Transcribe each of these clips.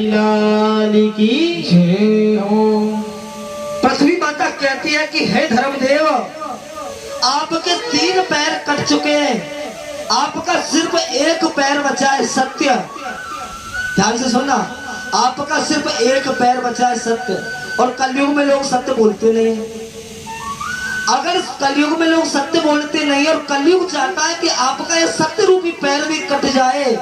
लाल की जय हो। पृथ्वी माता कहती है कि हे धर्मदेव, आपके 3 पैर कट चुके हैं, आपका सिर्फ एक पैर बचा है सत्य। ध्यान से सुनना, आपका सिर्फ एक पैर बचा है सत्य। और कलयुग में लोग सत्य बोलते नहीं हैं। अगर कलयुग में लोग सत्य बोलते नहीं और कलयुग चाहता है कि आपका ये सत्य रूपी पैर भी कट जाए,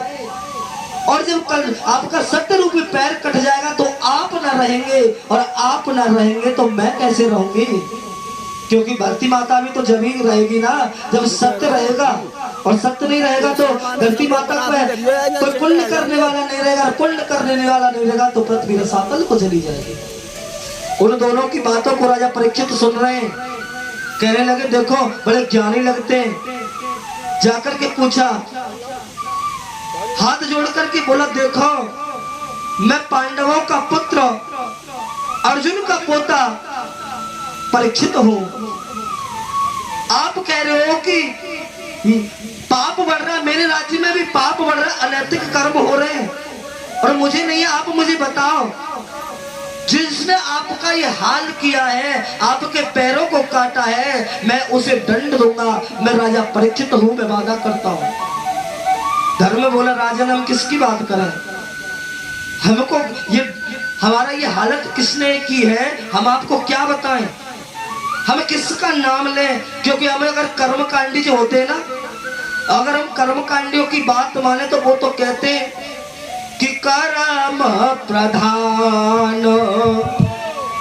और जब कल आपका सत्य रूपी पैर कट जाएगा तो आप ना रहेंगे, और आप ना रहेंगे तो मैं कैसे रहूंगी? क्योंकि धरती माता भी तो जब ही रहेगी ना जब सत्य रहेगा, और सत्य नहीं रहेगा तो धरती माता को कोई पुण्य करने वाला नहीं रहेगा, पुण्य करने वाला नहीं रहेगा तो पृथ्वी रसातल को चली जाएगी। उन दोनों की बातों को राजा परीक्षित सुन रहे हैं, कहने लगे देखो बड़े ज्ञानी लगते हैं। जाकर के पूछा, हाथ जोड़ करके बोला, देखो मैं पांडवों का पुत्र अर्जुन का पोता परीक्षित हूं। आप कह रहे हो कि पाप बढ़ रहा है, मेरे राज्य में भी पाप बढ़ रहा है, अनैतिक कर्म हो रहे हैं और मुझे नहीं है। आप मुझे बताओ, जिसने आपका ये हाल किया है, आपके पैरों को काटा है, मैं उसे दंड दूंगा। मैं राजा परीक्षित हूं, मैं वादा करता हूं। धर्म में बोला, राजन हम किसकी बात करें? हमको ये हमारा ये हालत किसने की है, हम आपको क्या बताएं? हम किसका नाम लें? क्योंकि हम अगर कर्मकांडी जो होते हैं ना, अगर हम कर्मकांडियों की बात माने तो वो तो कहते हैं कि कर्म प्रधान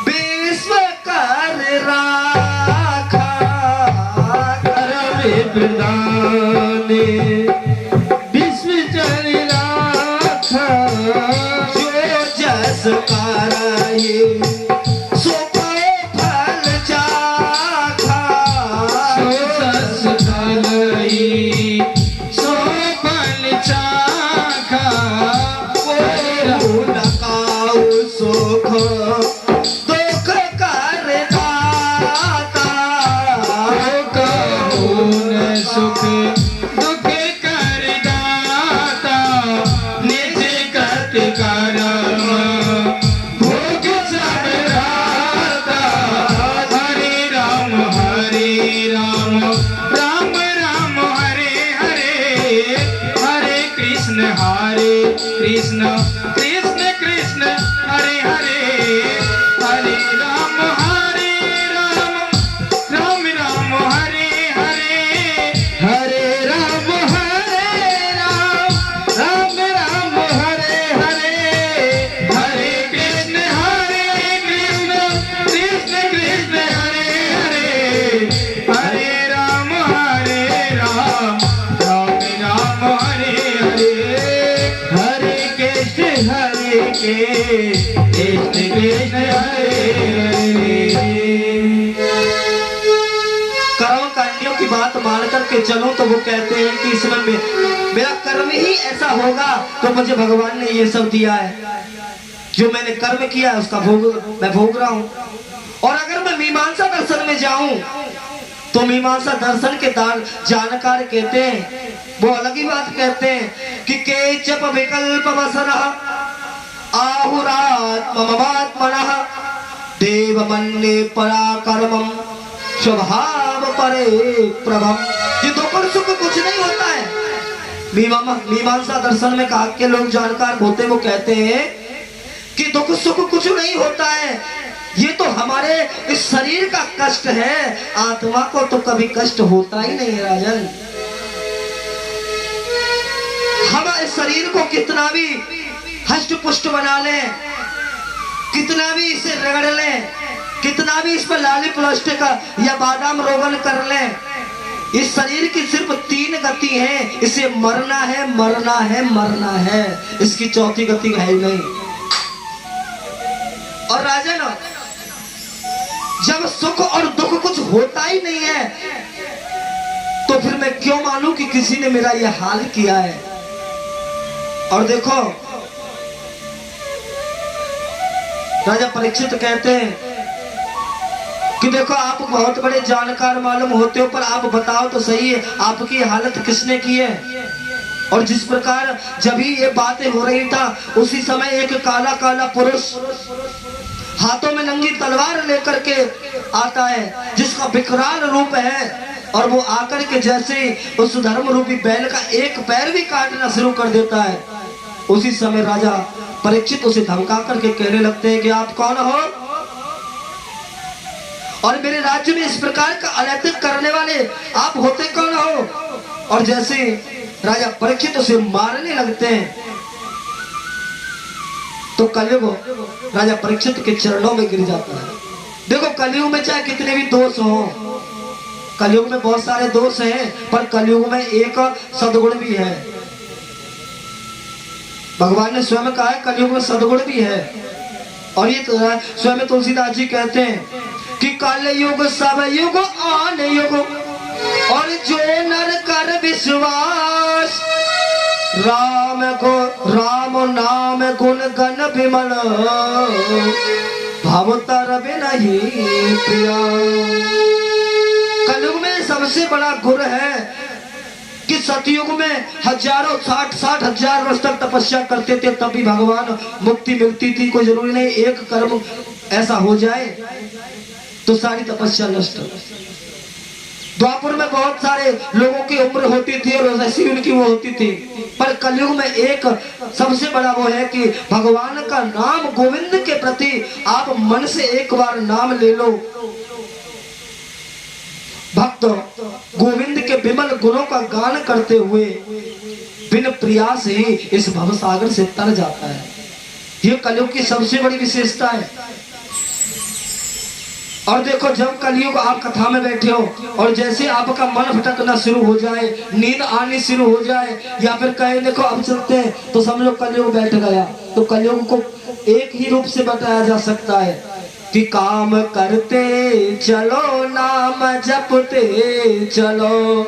विश्व कर राखा, कर्म प्रधान विश्व चर राखा, जो जस कराये सो फल चाखा, सो जस कराये सो फल चाखा, सुख दुख कर दाता, सुख दुख कर दाता, निज कृत कर्म भोग सब दाता। हरे राम राम राम हरे हरे, हरे कृष्ण कृष्ण कृष्ण हरे हरे, हरे राम राम राम हरे हरे, हरे राम राम हरे हरे, हरे कृष्ण कृष्ण कृष्ण हरे हरे, हरे राम राम राम हरे हरे, हरे कृष्ण कृष्ण हरे हरे। कर्मकांडियों की बात मान करके चलो तो वो कहते हैं कि इसमें मेरा कर्म ही ऐसा होगा तो मुझे भगवान ने ये सब दिया है, जो मैंने कर्म किया है उसका भोग मैं भोग रहा हूं। और अगर मैं मीमांसा दर्शन में जाऊं तो मीमांसा दर्शन के जानकार कहते हैं, वो अलग ही बात कहते हैं कि केचप विकल्प वसनः आहुरात्ममात्मनः देव मन्ये पराकर्मम् स्वभाव परे प्रभम। ये दुख सुख कुछ नहीं होता है। मीमांसा दर्शन में कहा के लोग जानकार होते वो कहते हैं कि दुख सुख कुछ नहीं होता है, ये तो हमारे इस शरीर का कष्ट है, आत्मा को तो कभी कष्ट होता ही नहीं है राजन। हम इस शरीर को कितना भी हष्ट पुष्ट बना लें, कितना भी इसे रगड़ लें, कितना भी इस पर लाली प्लास्टिक या बादाम रोगन कर लें, इस शरीर की सिर्फ 3 गति है, इसे मरना है मरना है मरना है, इसकी चौथी गति है ही नहीं। और राजन जब सुख और दुख कुछ होता ही नहीं है तो फिर मैं क्यों मानूं कि किसी ने मेरा यह हाल किया है। और देखो राजा परीक्षित कहते हैं कि देखो आप बहुत बड़े जानकार मालूम होते हो, पर आप बताओ तो सही है आपकी हालत किसने की है। और जिस प्रकार जब ही ये बातें हो रही था उसी समय एक काला काला पुरुष हाथों में नंगी तलवार लेकर के आता है, जिसका विकराल रूप है, और वो आकर के जैसे उस धर्म रूपी बैल का एक पैर भी काटना शुरू कर देता है। उसी समय राजा परीक्षित उसे धमका करके कहने लगते हैं कि आप कौन हो और मेरे राज्य में इस प्रकार का अनैतिक करने वाले आप होते कौन हो। और जैसे राजा परीक्षित उसे मारने लगते हैं तो कलयुग राजा परीक्षित के चरणों में गिर जाता है। देखो कलयुग में चाहे कितने भी दोष हो, कलयुग में बहुत सारे दोष हैं, पर कलयुग में एक सद्गुण भी है। भगवान ने स्वयं कहा है कलयुग में सद्गुण भी है। और ये स्वयं तुलसीदास जी कहते हैं कि कलयुग सब युग आन युग और जो नर कर विश्वास, राम नाम गुण गण विमल भव तर नहीं प्रिया। कलयुग में सबसे बड़ा गुण है कि सतयुग में हजारों 60 हजार वर्ष तक तपस्या करते थे तब भी भगवान मुक्ति मिलती थी। कोई जरूरी नहीं एक कर्म ऐसा हो जाए तो सारी तपस्या नष्ट। द्वापर में बहुत सारे लोगों की उम्र होती थी और ऐसी उनकी वो होती थी, पर कलयुग में एक सबसे बड़ा वो है कि भगवान का नाम गोविंद के प्रति आप मन से एक बार नाम ले लो। भक्त गोविंद के विमल गुणों का गान करते हुए बिन प्रयास ही इस भवसागर से तर जाता है। ये कलयुग की सबसे बड़ी विशेषता है। और देखो जब कलयुग आप कथा में बैठे हो और जैसे आपका मन भटकना शुरू हो जाए, नींद आनी शुरू हो जाए, या फिर कहे देखो अब चलते हैं, तो समझो कलयुग बैठ गया। तो कलयुग को एक ही रूप से बताया जा सकता है कि काम करते चलो नाम जपते चलो,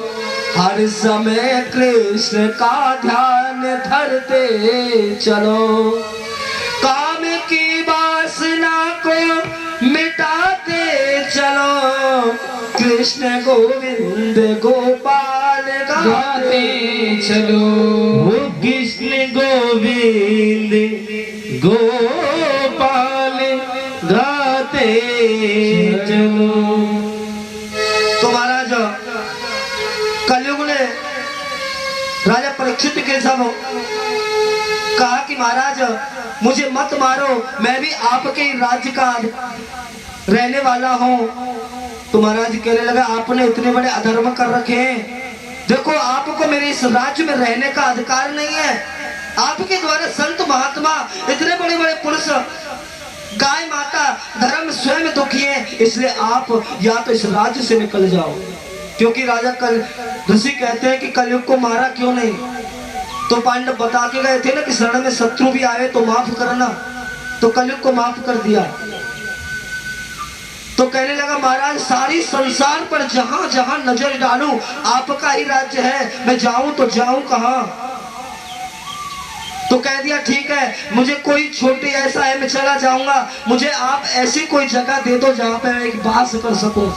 हर समय कृष्ण का ध्यान धरते चलो, काम की वासना को मिटाते चलो, कृष्ण गोविंद गोपाल गाते चलो, कृष्ण गोविंद गोपाल गाते चलो। तो महाराज कलयुग ने राजा परीक्षित के सब कहा कि महाराज मुझे मत मारो, मैं भी आपके राज्य का रहने वाला हूँ। तो महाराज कहने लगा आपने इतने बड़े अधर्म कर रखे हैं, देखो आपको मेरे इस राज्य में रहने का अधिकार नहीं है। आपके द्वारा संत महात्मा इतने बड़े बड़े पुरुष, गाय माता धर्म स्वयं दुखी है, इसलिए आप या तो इस राज्य से निकल जाओ। क्योंकि राजा कल ऋषि कहते हैं कि कलयुग को मारा क्यों नहीं, तो पांडव बता के गए थे ना कि शरण में शत्रु भी आए तो माफ करना, तो कलयुग को माफ कर दिया। तो कहने लगा महाराज सारी संसार पर जहां जहां नजर डालूं आपका ही राज्य है, मैं जाऊं तो जाऊं कहां। तो कह दिया ठीक है, मुझे कोई छोटी ऐसा है मैं चला जाऊंगा, मुझे आप ऐसी कोई जगह दे दो जहां पे मैं एक वास कर सकूं,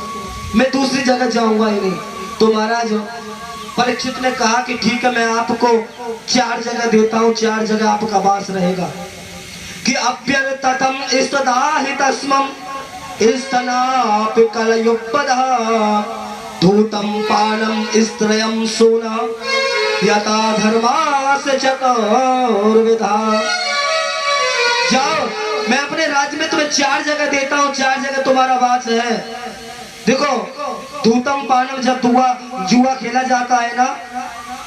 मैं दूसरी जगह जाऊंगा ही नहीं। तो महाराज परीक्षित ने कहा कि ठीक है मैं आपको 4 जगह देता हूँ, 4 जगह आपका वास रहेगा। कि अभ्यर्थतम इस्तदाहितस्मम इस्तनाप कलयुगपदः धूतम पानम स्त्रयम सोना यथा धर्मास चतुर्विधा। जाओ मैं अपने राज्य में तुम्हें 4 जगह देता हूँ, 4 जगह तुम्हारा वास है। देखो धूतम पानम, जब जुआ खेला जाता है ना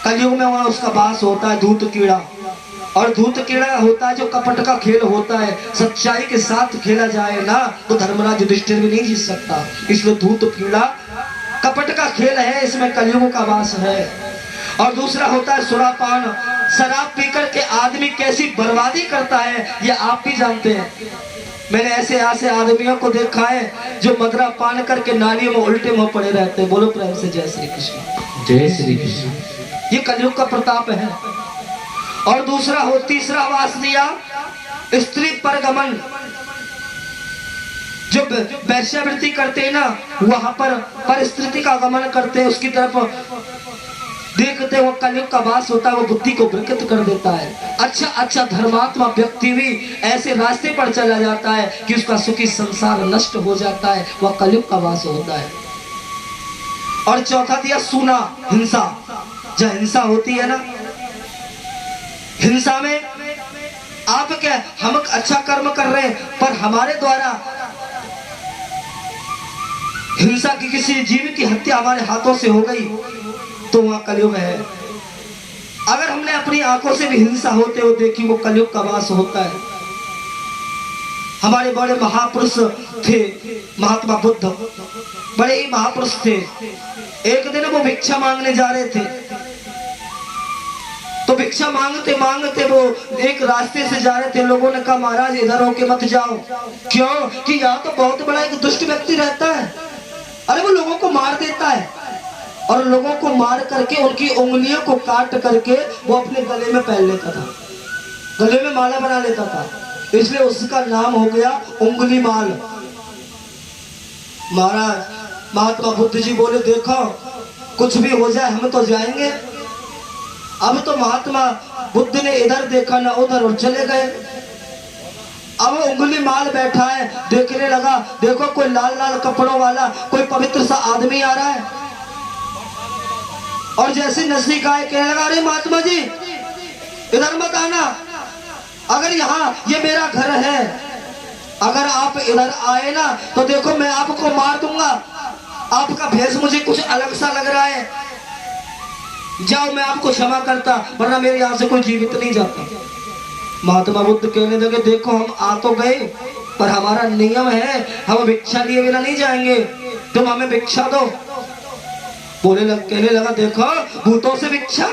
कलयुग में, वहां उसका वास होता है धूत कीड़ा। और धूत कीड़ा होता है जो कपट का खेल होता है, सच्चाई के साथ खेला जाए ना तो धर्मराज युधिष्ठिर भी नहीं जीत सकता, इसलिए धूत कीड़ा कपट का खेल है, इसमें कलयुग का वास है। और दूसरा होता है सुरापान, शराब पीकर के आदमी कैसी बर्बादी करता है ये आप भी जानते हैं। मैंने ऐसे आदमियों को देखा है जो मदरा पान करके नालियों में उल्टे मुंह पड़े रहते हैं। बोलो प्रेम से जय श्री कृष्ण। जय श्री कृष्ण। ये कलयुग का प्रताप है। और दूसरा हो, तीसरा वास दिया स्त्री परगमन, जो वैश्यावृत्ति करते हैं ना वहां पर परिस्थिति का गमन करते हैं, उसकी तरफ देखते वो कलयुग का वास होता है, वो बुद्धि को विकृत कर देता है। अच्छा अच्छा धर्मात्मा व्यक्ति भी ऐसे रास्ते पर चला जाता है कि उसका सुखी संसार नष्ट हो जाता है, वह कलयुग का वास होता है। और चौथा दिया सूना, हिंसा। जब हिंसा होती है ना, हिंसा में आप क्या, हम अच्छा कर्म कर रहे हैं पर हमारे द्वारा हिंसा की किसी जीव की हत्या हमारे हाथों से हो गई तो वह कलयुग है। अगर हमने अपनी आंखों से भी हिंसा होते हुए देखी, वो कलयुग का वास होता है। हमारे बड़े महापुरुष थे, महात्मा बुद्ध बड़े ही महापुरुष थे। एक दिन वो भिक्षा मांगने जा रहे थे, तो भिक्षा मांगते मांगते वो एक रास्ते से जा रहे थे। लोगों ने कहा महाराज इधर होके मत जाओ। क्यों? कि यहाँ तो बहुत बड़ा एक दुष्ट व्यक्ति रहता है, अरे वो लोगों को मार देता है, और लोगों को मार करके उनकी उंगलियों को काट करके वो अपने गले में पहन लेता था, गले में माला बना लेता था, इसलिए उसका नाम हो गया उंगली माल। महाराज महात्मा बुद्ध जी बोले देखो कुछ भी हो जाए हम तो जाएंगे। अब तो महात्मा बुद्ध ने इधर देखा ना उधर और चले गए। अब उंगली माल बैठा है, देखने लगा, देखो कोई लाल लाल कपड़ों वाला कोई पवित्र सा आदमी आ रहा है, और जैसे नजदीक आए कहने लगा अरे महात्मा जी इधर मत आना, अगर यहाँ ये मेरा घर है, अगर आप इधर आए ना तो देखो मैं आपको मार दूंगा, आपका भेष मुझे कुछ अलग सा लग रहा है, जाओ मैं आपको क्षमा करता, वरना मेरे यहाँ से कोई जीवित नहीं जाता। महात्मा बुद्ध कहने लगे देखो हम आ तो गए पर हमारा नियम है, हम भिक्षा लिए बिना नहीं जाएंगे, तुम हमें भिक्षा दो। कहने लगा देखो भूतों से भिक्षा,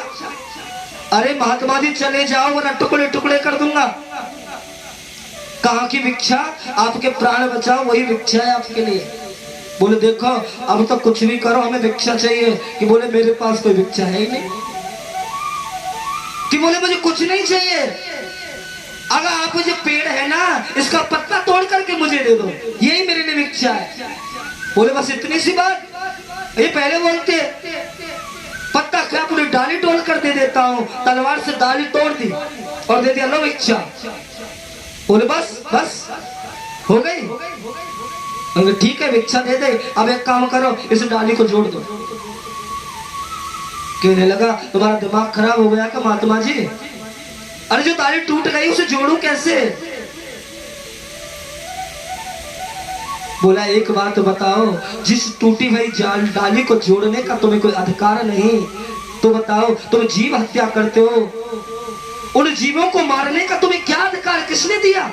अरे महात्मा जी चले जाओ वरना टुकड़े टुकड़े कर दूंगा। कहाँ की भिक्षा? आपके प्राण बचाओ वही भिक्षा है आपके लिए। बोले देखो अब तो कुछ भी करो हमें भिक्षा चाहिए। कि बोले मेरे पास कोई भिक्षा है ही नहीं। कि बोले मुझे कुछ नहीं चाहिए, अगर आप जो पेड़ है ना इसका पत्ता तोड़ करके मुझे दे दो, यही मेरे लिए भिक्षा है। बोले बस इतनी सी बात? ये पहले बोलते पत्ता क्या पूरी डाली तोड़ कर दे देता हूँ, तलवार से डाली तोड़ दी और दे दिया लो भिक्षा। बोले बस बस हो गई? ठीक है भिक्षा दे दे, अब एक काम करो इस डाली को जोड़ दो। कहने लगा तुम्हारा दिमाग खराब हो गया क्या महात्मा जी? अरे जो डाली टूट गई उसे जोड़ू कैसे? बोला एक बात बताओ, जिस टूटी हुई डाली को जोड़ने का तुम्हें कोई अधिकार नहीं, तो बताओ तुम जीव हत्या करते हो, उन जीवों को मारने का तुम्हें क्या अधिकार, किसने दिया?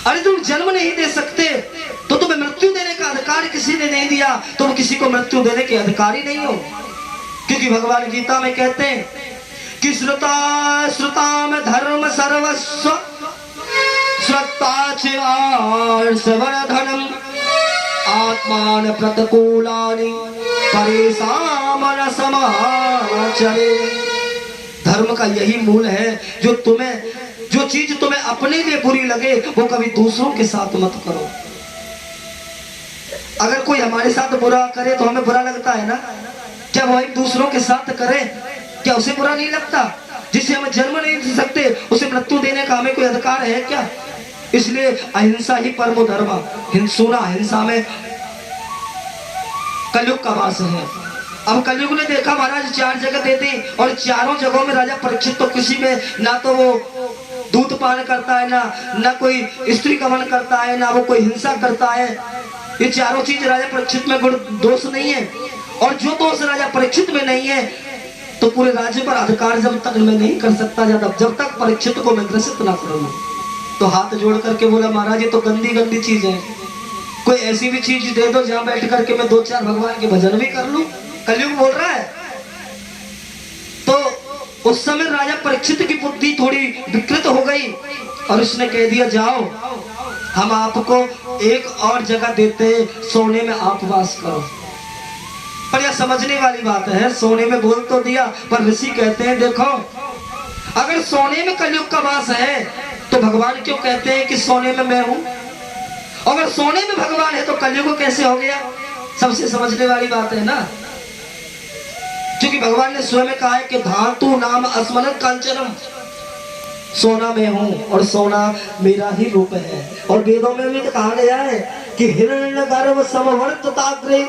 अरे तुम जन्म नहीं दे सकते तो तुम्हें मृत्यु देने का अधिकार किसी ने नहीं दिया, तुम किसी को मृत्यु देने के अधिकारी नहीं हो। क्योंकि भगवान गीता में कहते हैं कि श्रुता श्रुता में धर्म सर्वस्व श्रद्धाचरणम आत्मान प्रतिकूलानि परेशान समाचरे। धर्म का यही मूल है, जो चीज तुम्हें अपने लिए बुरी लगे वो कभी दूसरों के साथ मत करो। अगर कोई हमारे साथ बुरा करे तो हमें बुरा लगता है ना, क्या वो एक दूसरों के साथ करे क्या उसे बुरा नहीं लगता? जिसे हम जन्म नहीं दे सकते उसे मृत्यु देने का हमें कोई अधिकार है क्या? इसलिए अहिंसा ही परमो धर्म। सुना हिंसा में कलयुग का वास है। अब कलयुग ने देखा महाराज 4 जगह दे दी और चारों जगहों में राजा परीक्षित तो किसी में ना तो वो दूध पान करता है, ना कोई स्त्री गमन करता है, ना वो कोई हिंसा करता है। ये चारों चीज राजा परीक्षित में गुण दोष नहीं है, और जो दोष राजा परीक्षित में नहीं है तो पूरे राज्य पर अधिकार जब तक मैं नहीं कर सकता जब तक परीक्षित को मैं ग्रसित ना करूँ। तो हाथ जोड़ करके बोला महाराज ये तो गंदी गंदी चीज है, कोई ऐसी भी चीज दे दो जहाँ बैठ करके मैं 2-4 भगवान के भजन भी कर लूं। कलयुग बोल रहा है। तो उस समय राजा परीक्षित की बुद्धि थोड़ी विकृत हो गई और उसने कह दिया जाओ हम आपको एक और जगह देते हैं, सोने में आप वास करो। पर यह समझने वाली बात है, सोने में बोल तो दिया पर ऋषि कहते हैं देखो अगर सोने में कलयुग का वास है तो भगवान क्यों कहते हैं कि सोने में मैं हूं? अगर सोने में भगवान है तो कलयुग कैसे हो गया? सबसे समझने वाली बात है ना। क्योंकि भगवान ने स्वयं कहा है कि धातु नाम स्मरण कांचनम, सोना में हूँ और सोना मेरा ही रूप है। और वेदों में भी तो कहा गया है कि हिरण्य गर्भ समवर्तताग्रे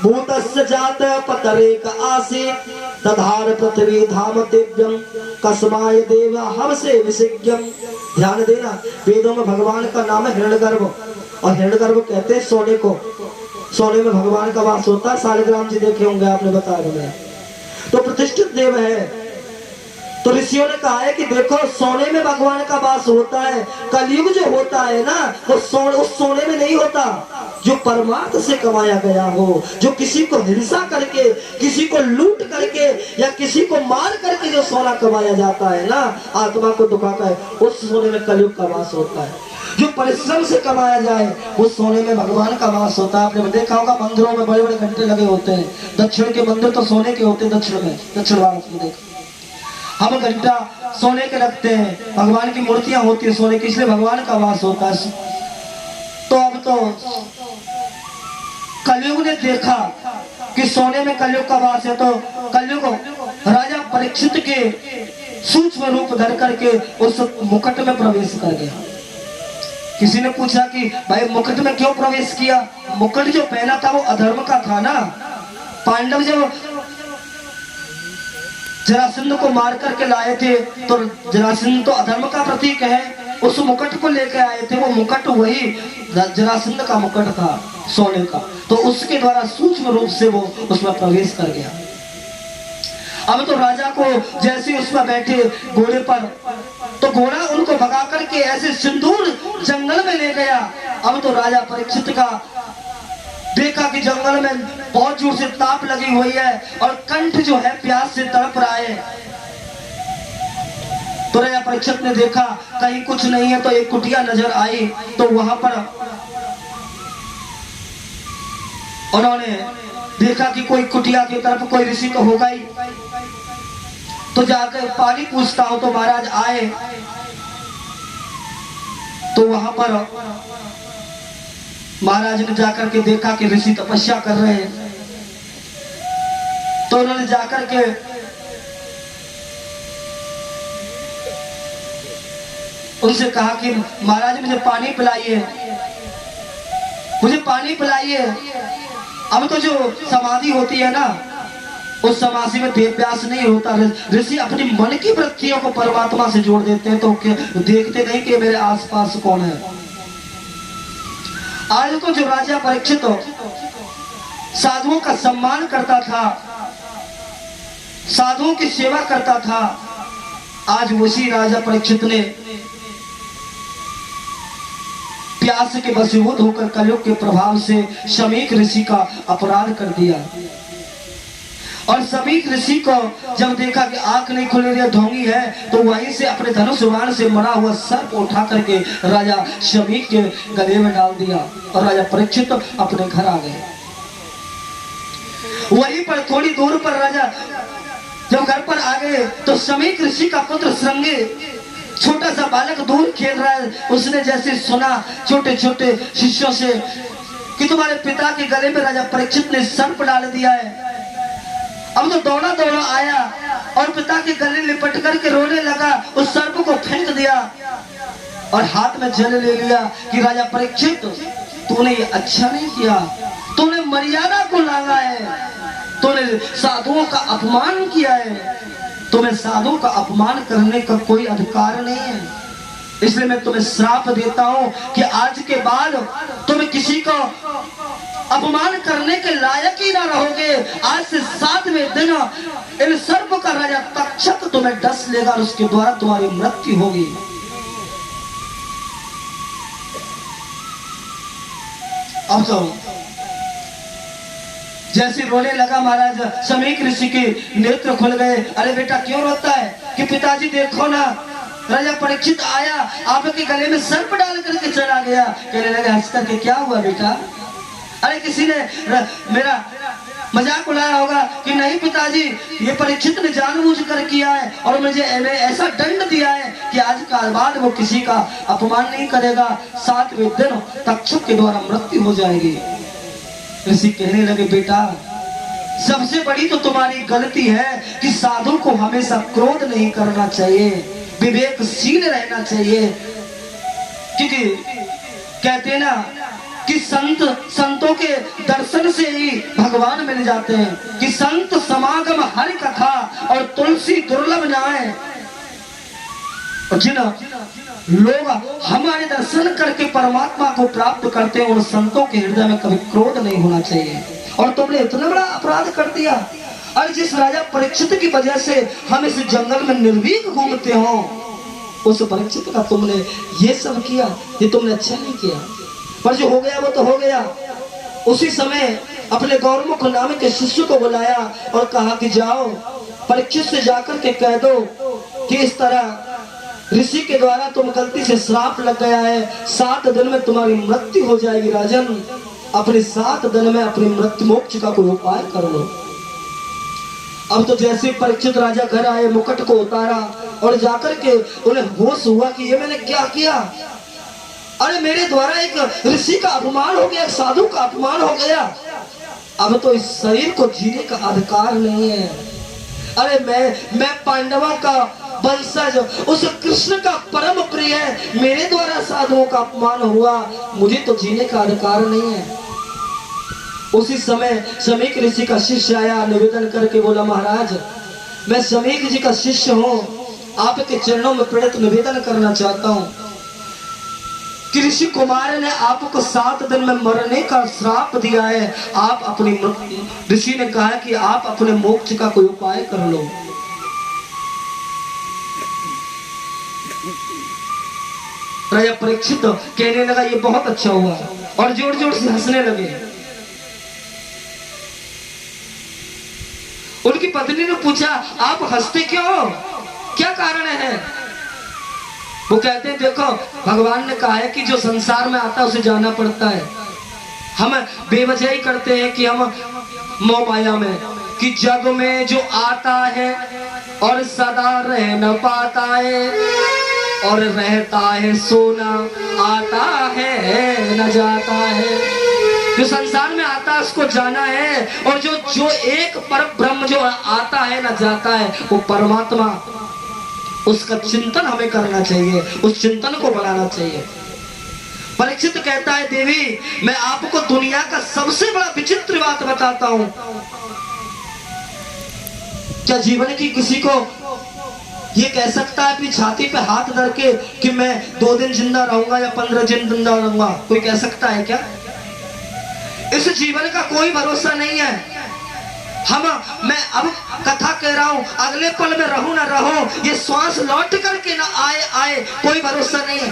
भूतस्य जात पतरेक आसीत् तधार पृथ्वी धाम दिव्यम कस्माय देव हमसे विशिज्ञम। ध्यान देना, वेदों में भगवान का नाम है हिरण्यगर्भ, और हिरण्यगर्भ कहते हैं सोने को। सोने में भगवान का वास होता है। शालिग्राम जी देखे होंगे आपने, बताया हमें, तो प्रतिष्ठित देव है। तो ऋषियों ने कहा है कि देखो सोने में भगवान का वास होता है। कलयुग जो होता है ना, वो उस सोने में नहीं होता जो परमार्थ से कमाया गया हो, जो किसी को हिंसा करके, किसी को लूट करके या किसी को मार करके जो सोना कमाया जाता है ना, आत्मा को दुखाता है, उस सोने में कलयुग का वास होता है। जो परिश्रम से कमाया जाए उस सोने में भगवान का वास होता है। आपने देखा होगा मंदिरों में बड़े बड़े घंटे लगे होते हैं। दक्षिण के मंदिर तो सोने के होते हैं, दक्षिण में, दक्षिण भारत में देखो हम घंटा सोने के रखते हैं। भगवान की मूर्तियां होती है सोने की, इसलिए भगवान का वास होता है। तो अब तो कलयुग ने देखा कि सोने में कलयुग का वास है, तो कलयुग राजा परीक्षित के सूक्ष्म रूप धर करके उस मुकुट में प्रवेश कर गया। किसी ने पूछा कि भाई मुकुट में क्यों प्रवेश किया? मुकुट जो पहना था वो अधर्म का था ना। पांडव जब जरासंध को मार करके लाए थे, तो जरासंध तो अधर्म का प्रतीक है, उस मुकुट को लेकर आए थे। वो मुकुट वही जरासंध का मुकुट था सोने का, तो उसके द्वारा सूक्ष्म रूप से वो उसमें प्रवेश कर गया। अब तो राजा को जैसे उसमें बैठे घोड़े पर, तो घोड़ा उनको भगा करके ऐसे सिंदूर जंगल में ले गया। अब तो राजा परीक्षित का देखा कि जंगल में बहुत जोर से ताप लगी हुई है और कंठ जो है प्यास से तड़प रहा है। तो राजा परीक्षित ने देखा कहीं कुछ नहीं है, तो एक कुटिया नजर आई, तो वहां पर उन्होंने देखा कि कोई कुटिया की तरफ कोई ऋषि तो होगा ही। तो जाकर पानी पूछता हूं, तो महाराज आए, तो वहां पर महाराज ने जाकर के देखा कि ऋषि तपस्या कर रहे हैं। तो उन्होंने जाकर के उनसे कहा कि महाराज मुझे पानी पिलाइए, मुझे पानी पिलाइए। अब तो जो समाधि होती है ना, उस समाधि में देह प्यास नहीं होता। ऋषि अपनी मन की वृत्तियों को परमात्मा से जोड़ देते हैं, तो देखते नहीं कि मेरे आसपास कौन है। आज तो जो राजा परीक्षित साधुओं का सम्मान करता था, साधुओं की सेवा करता था, आज उसी राजा परीक्षित ने प्यास के वशीभूत होकर कलयुग के प्रभाव से शमीक ऋषि का अपराध कर दिया। और शमीक ऋषि को जब देखा कि आंख नहीं खुल रही, ढोंगी है, तो वहीं से अपने धनुष बाण से मरा हुआ सर्प उठा करके राजा शमीक के गले में डाल दिया और राजा परीक्षित अपने घर आ गए। वहीं पर थोड़ी दूर पर राजा जब घर पर आ गए, तो शमीक ऋषि का पुत्र श्रृंगी छोटा सा बालक दूर खेल रहा है। उसने जैसे सुना छोटे छोटे शिष्यों से कि तुम्हारे पिता के गले में राजा परीक्षित ने सर्प डाल दिया है, अब तो दौड़ा दौड़ा आया और पिता के गले लिपट करके रोने लगा, उस सर्प को फेंक दिया और हाथ में जल ले लिया कि राजा परीक्षित तूने ये अच्छा नहीं किया, तूने मर्यादा को लांगा है, तूने साधुओं का अपमान किया है, तुम्हें साधुओं का अपमान करने का कोई अधिकार नहीं है। इसलिए मैं तुम्हें श्राप देता हूं कि आज के बाद तुम किसी को अपमान करने के लायक ही ना रहोगे। आज से 7वें दिन इन सर्प का राजा तक्षक तुम्हें डस लेगा और उसके द्वारा तुम्हारी मृत्यु होगी। अब तो जैसे रोने लगा महाराज, शमीक ऋषि के नेत्र खुल गए। अरे बेटा क्यों रोता है? कि पिताजी देखो ना, राजा परीक्षित आया, आपके गले में सर्प डाल करके चला गया। कहने लगे हंस करके, क्या हुआ बेटा? अरे किसी ने मेरा मजाक उड़ाया होगा कि नहीं पिताजी, ये परीक्षित ने जानबूझ कर किया है और मुझे ऐसा दंड दिया है कि आज के बाद वो किसी का अपमान नहीं करेगा, 7वें दिन तक्षक के द्वारा मृत्यु हो जाएगी। ऋषि कहने लगे बेटा सबसे बड़ी तो तुम्हारी गलती है कि साधु को हमेशा क्रोध नहीं करना चाहिए, विवेकशील रहना चाहिए। क्योंकि कहते हैं ना कि संतों के दर्शन से ही भगवान मिल जाते हैं, कि संत समागम हरि कथा और तुलसी दुर्लभ जाए। जिन लोग हमारे दर्शन करके परमात्मा को प्राप्त करते हैं, उन संतों के हृदय में कभी क्रोध नहीं होना चाहिए। और तुमने इतना बड़ा अपराध कर दिया। और जिस राजा परीक्षित की वजह से हम इस जंगल में निर्भीक घूमते हो, उस परीक्षित का तुमने ये सब किया, ये तुमने अच्छा नहीं किया। पर जो हो गया वो तो हो गया। उसी समय अपने गौरमुख नाम के शिष्य को बुलाया और कहा कि जाओ परीक्षित से जाकर के कह दो कि इस तरह ऋषि के द्वारा तुम गलती से श्राप लग गया है, 7 दिन में तुम्हारी मृत्यु हो जाएगी। राजन, अपने 7 दिन में अपनी मृत्यु मोक्ष का कोई उपाय कर लो। अब तो जैसे परीक्षित राजा घर आए, मुकुट को उतारा और जाकर के उन्हें होश हुआ कि ये मैंने क्या किया। अरे मेरे द्वारा एक ऋषि का अपमान हो गया, एक साधु का अपमान हो गया। अब तो इस शरीर को जीने का अधिकार नहीं है। अरे मैं पांडवों का वंशज, उस कृष्ण का परम प्रिय है, मेरे द्वारा साधुओं का अपमान हुआ, मुझे तो जीने का अधिकार नहीं है। उसी समय शमीक ऋषि का शिष्य आया, निवेदन करके बोला, महाराज मैं शमीक जी का शिष्य हूँ, आपके चरणों में प्रणत निवेदन करना चाहता हूँ कि ऋषि कुमार ने आपको 7 दिन में मरने का श्राप दिया है। आप अपनी ऋषि ने कहा कि आप अपने मोक्ष का कोई उपाय कर लो। राजा परीक्षित कहने लगा ये बहुत अच्छा हुआ, और जोर जोर से हंसने लगे। उनकी पत्नी ने पूछा, आप हंसते क्यों, क्या कारण है? वो कहते हैं, देखो भगवान ने कहा है कि जो संसार में आता है उसे जाना पड़ता है। हम बेवजह ही करते हैं कि हम मोह माया में, कि जग में जो आता है और सदा रह न पाता है, और रहता है सोना, आता है न जाता है। जो संसार में आता है उसको जाना है, और जो एक परम ब्रह्म जो आता है न जाता है, वो परमात्मा, उसका चिंतन हमें करना चाहिए, उस चिंतन को बढ़ाना चाहिए। परीक्षित कहता है, देवी मैं आपको दुनिया का सबसे बड़ा विचित्र बात बताता हूं। क्या जीवन की किसी को ये कह सकता है अपनी छाती पे हाथ धर के कि मैं 2 दिन जिंदा रहूंगा या 15 दिन जिंदा रहूंगा? कोई कह सकता है क्या? इस जीवन का कोई भरोसा नहीं है। मैं अब कथा कह रहा हूं, अगले पल में रहूं ना रहूं, ये श्वास लौट करके ना आए कोई भरोसा नहीं है।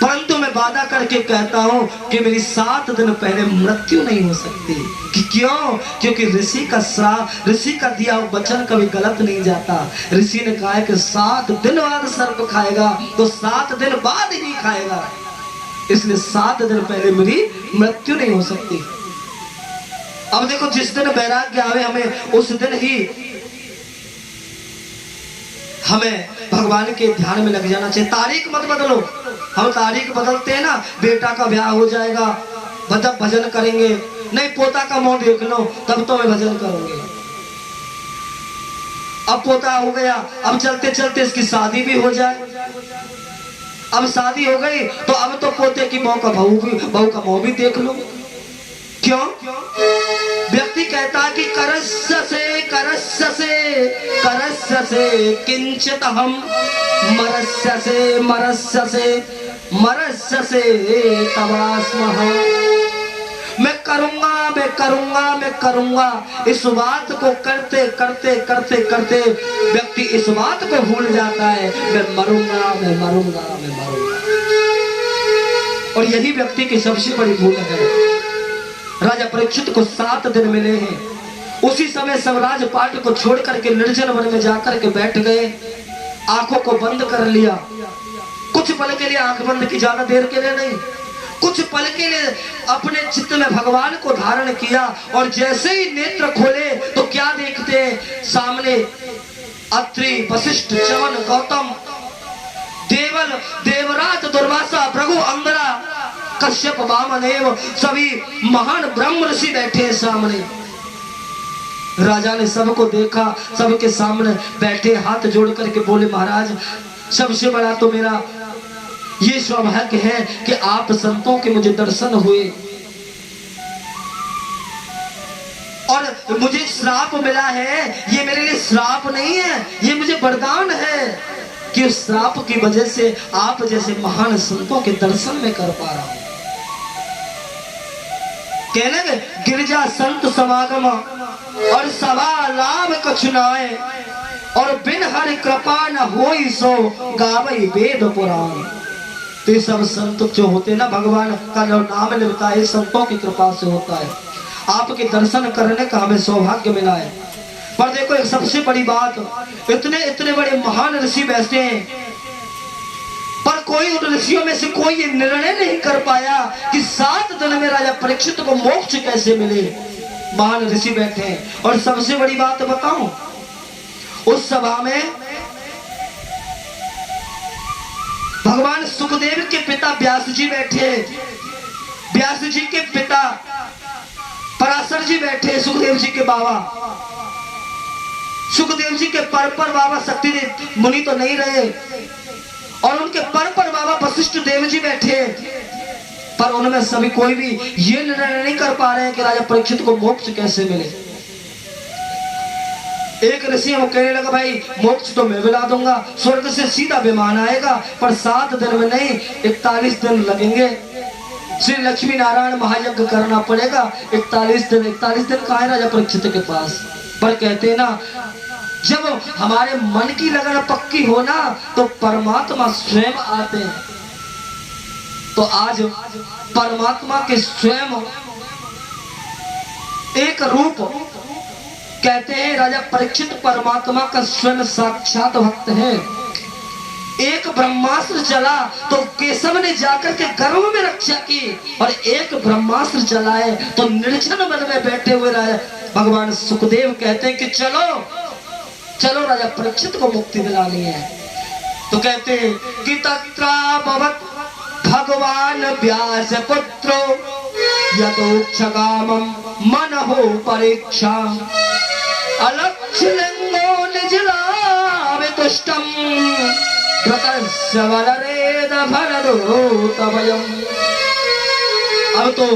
परंतु मैं वादा करके कहता हूं कि मेरी 7 दिन पहले मृत्यु नहीं हो सकती। कि क्यों? क्योंकि ऋषि का श्राप, ऋषि का दिया हुआ वचन कभी गलत नहीं जाता। ऋषि ने कहा है कि 7 दिन बाद सर्प खाएगा, तो 7 दिन बाद ही खाएगा, इसलिए 7 दिन पहले मेरी मृत्यु नहीं हो सकती। अब देखो, जिस दिन वैराग्य आवे हमें, उस दिन ही हमें भगवान के ध्यान में लग जाना चाहिए। तारीख मत बदलो। हम तारीख बदलते हैं ना, बेटा का ब्याह हो जाएगा तब भजन करेंगे, नहीं पोता का मुंह देख लो तब तो मैं भजन करूंगी। अब पोता हो गया, अब चलते चलते इसकी शादी भी हो जाए। अब शादी हो गई तो अब तो पोते की बहू का मुंह भी देख लो। क्यों? व्यक्ति कहता है कि करस्य से किंचित हम मरस्य से तवास्मः। मैं करूंगा, इस बात को करते करते व्यक्ति इस बात को भूल जाता है, मैं मरूंगा। और यही व्यक्ति की सबसे बड़ी भूल है। राजा परीक्षित को 7 दिन मिले हैं। उसी समय सब राजपाट को छोड़ करके निर्जन वन में जाकर के बैठ गए, आंखों को बंद कर लिया। कुछ पल के लिए आंख बंद की, ज्यादा देर के लिए नहीं, कुछ पल के लिए अपने चित्त में भगवान को धारण किया। और जैसे ही नेत्र खोले तो क्या देखते हैं? सामने अत्रि, वशिष्ठ, च्यवन, गौतम, देवल, देवराज, दुर्वासा, भृगु, अंगरा कश्यप वामदेव सभी महान ब्रह्म ऋषि बैठे हैं सामने। राजा ने सबको देखा, सबके सामने बैठे हाथ जोड़ करके बोले, महाराज सबसे बड़ा तो मेरा ये सौभाग्य है कि आप संतों के मुझे दर्शन हुए और मुझे श्राप मिला है। ये मेरे लिए श्राप नहीं है, ये मुझे वरदान है कि उस श्राप की वजह से आप जैसे महान संतों के दर्शन में कर पा रहा हूं। कहने में गिरजा संत समागम और सभा लाभ कछुनाए और बिन हरि कृपा न होई सो गावई वेद पुराण। तो ये सब संत जो होते ना, भगवान का जो नाम लेता है संतों की कृपा से होता है। आपके दर्शन करने का हमें सौभाग्य मिला है। पर देखो एक सबसे बड़ी बात, इतने इतने बड़े महान ऋषि बैठे हैं, पर कोई उन ऋषियों में से कोई ये निर्णय नहीं कर पाया कि 7 दिन में राजा परीक्षित को मोक्ष कैसे मिले। महान ऋषि बैठे हैं। और सबसे बड़ी बात बताऊं, उस सभा में भगवान सुखदेव के पिता व्यास जी बैठे, व्यास जी के पिता पराशर जी बैठे, सुखदेव जी के बाबा, सुखदेव जी के पर बाबा शक्तिदेव मुनि तो नहीं रहे, और उनके पर बाबा वशिष्ठ देव जी बैठे। पर उनमें सभी कोई भी ये निर्णय नहीं कर पा रहे हैं कि राजा परीक्षित को मोक्ष कैसे मिले। एक ऋषि वो कहने लगा, भाई मोक्ष तो मैं मिला दूंगा, स्वर्ग से सीधा विमान आएगा, पर 7 दिन में नहीं 41 दिन लगेंगे। श्री लक्ष्मी नारायण महायज्ञ करना पड़ेगा। 41 दिन कहाँ है राजा परीक्षित के पास। पर कहते ना, जब हमारे मन की लगन पक्की हो ना तो परमात्मा स्वयं आते हैं। तो आज परमात्मा के स्वयं एक रूप, कहते हैं राजा परीक्षित परमात्मा का स्वयं साक्षात भक्त है। एक ब्रह्मास्त्र चला तो केशव ने जाकर के गर्भ में रक्षा की, और एक ब्रह्मास्त्र चलाए तो निर्जन वन में बैठे हुए राजा भगवान सुखदेव कहते हैं कि चलो चलो राजा परीक्षित को मुक्ति दिलानी है। तो कहते हैं कि तत्रा भवत भगवान व्यास पुत्रो यतोक्षगामं मनहो परीक्षा अलक्ष्य लिंगो निजलावे तुष्टम प्रतस्वरेद भरदूतभयम्। अब तो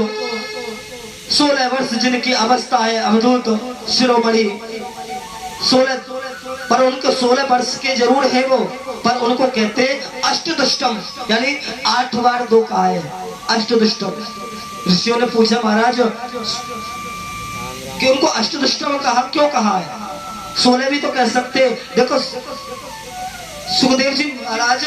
16 वर्ष जिनकी अवस्था है अवधूत शिरोमणि, 16 पर उनको 16 वर्ष के जरूर है वो, पर उनको कहते अष्टदुष्टम, यानी 8 बार 2 कहा है अष्टदुष्टम। ऋषियों ने पूछा, महाराज कि उनको अष्टदुष्टम कहा क्यों कहा है? 16 भी तो कह सकते। देखो सुखदेव जी महाराज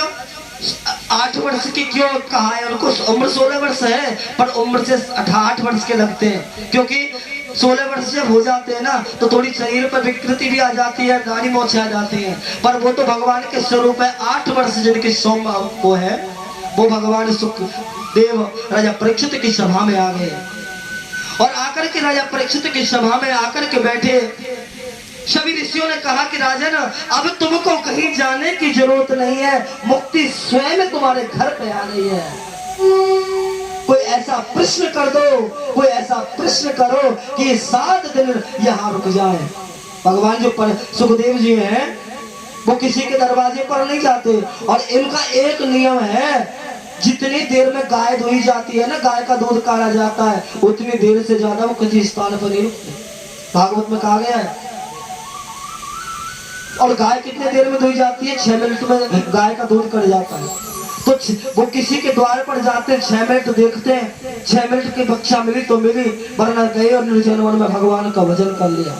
8 वर्ष की क्यों कहा है? उनको उम्र 16 वर्ष है, पर उम्र से 8 वर्ष के लगते हैं, क्योंकि 16 वर्ष जब हो जाते हैं ना तो थोड़ी शरीर पर विकृति भी आ जाती है, दाढ़ी मोछ आ जाती है, पर वो तो भगवान के स्वरूप है। 8 वर्ष जिनकी सोम वो है, वो भगवान सुखदेव राजा परीक्षित की सभा में आ गए, और आकर के राजा परीक्षित की सभा में आकर के बैठे। सभी ऋषियों ने कहा कि राजन, अब तुमको कहीं जाने की जरूरत नहीं है, मुक्ति स्वयं तुम्हारे घर पे आ रही है। कोई ऐसा प्रश्न कर दो, कोई ऐसा प्रश्न करो कि 7 दिन यहाँ रुक जाए। भगवान जो सुखदेव जी हैं वो किसी के दरवाजे पर नहीं जाते, और इनका एक नियम है, जितनी देर में गाय धोई जाती है ना, गाय का दूध काढ़ा जाता है, उतनी देर से ज्यादा वो किसी स्थान पर नहीं रुकते। भागवत में कहा गया है। और गाय कितने देर में धोई जाती है? 6 मिनट में गाय का दूध कढ़ जाता है। तो वो किसी के द्वार पर जाते हैं, 6 मिनट देखते हैं, 6 मिनट की बख्शा मिली तो मिली, वरना गए और निर्जन वन में भगवान का भजन कर लिया।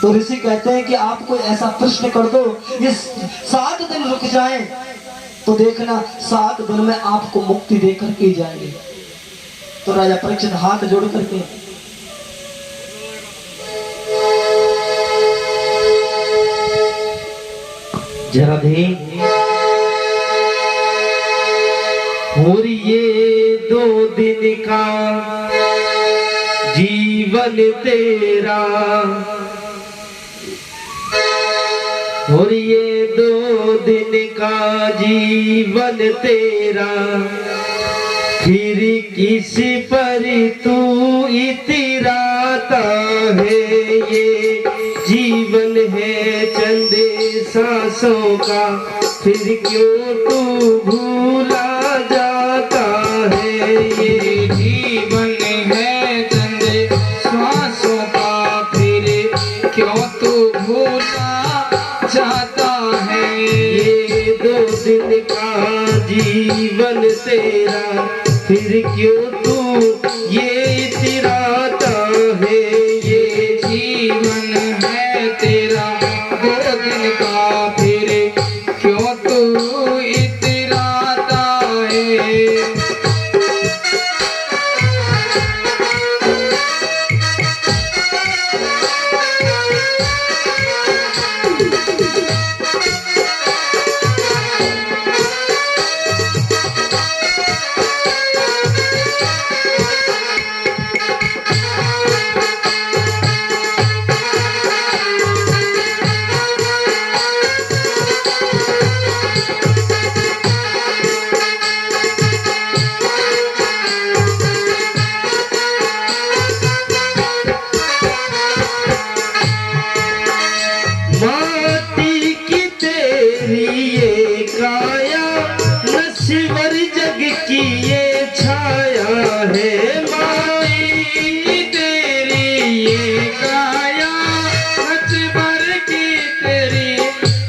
तो ऋषि कहते हैं कि आप कोई ऐसा प्रश्न कर दो, ये 7 दिन रुक जाए तो देखना 7 दिन में आपको मुक्ति देकर के जाएंगे। तो राजा परीक्षित हाथ जोड़ करके राधे और ये 2 दिन का जीवन तेरा, और ये 2 दिन का जीवन तेरा फिर किस पर तू इतराता है। ये जीवन है चंद सांसों का, फिर क्यों तू भूला जाता है। ये जीवन है चंद श्वासों का, फिर क्यों तू भूला जाता है। ये 2 दिन का जीवन तेरा, फिर क्यों तू ये इतराता है। ये जीवन है तेरा 2 दिन का, फिर क्यों तू इतराता है। माटी की तेरी ये काया, नश्वर जग की ये छाया है। माटी तेरी ये काया, नश्वर की तेरी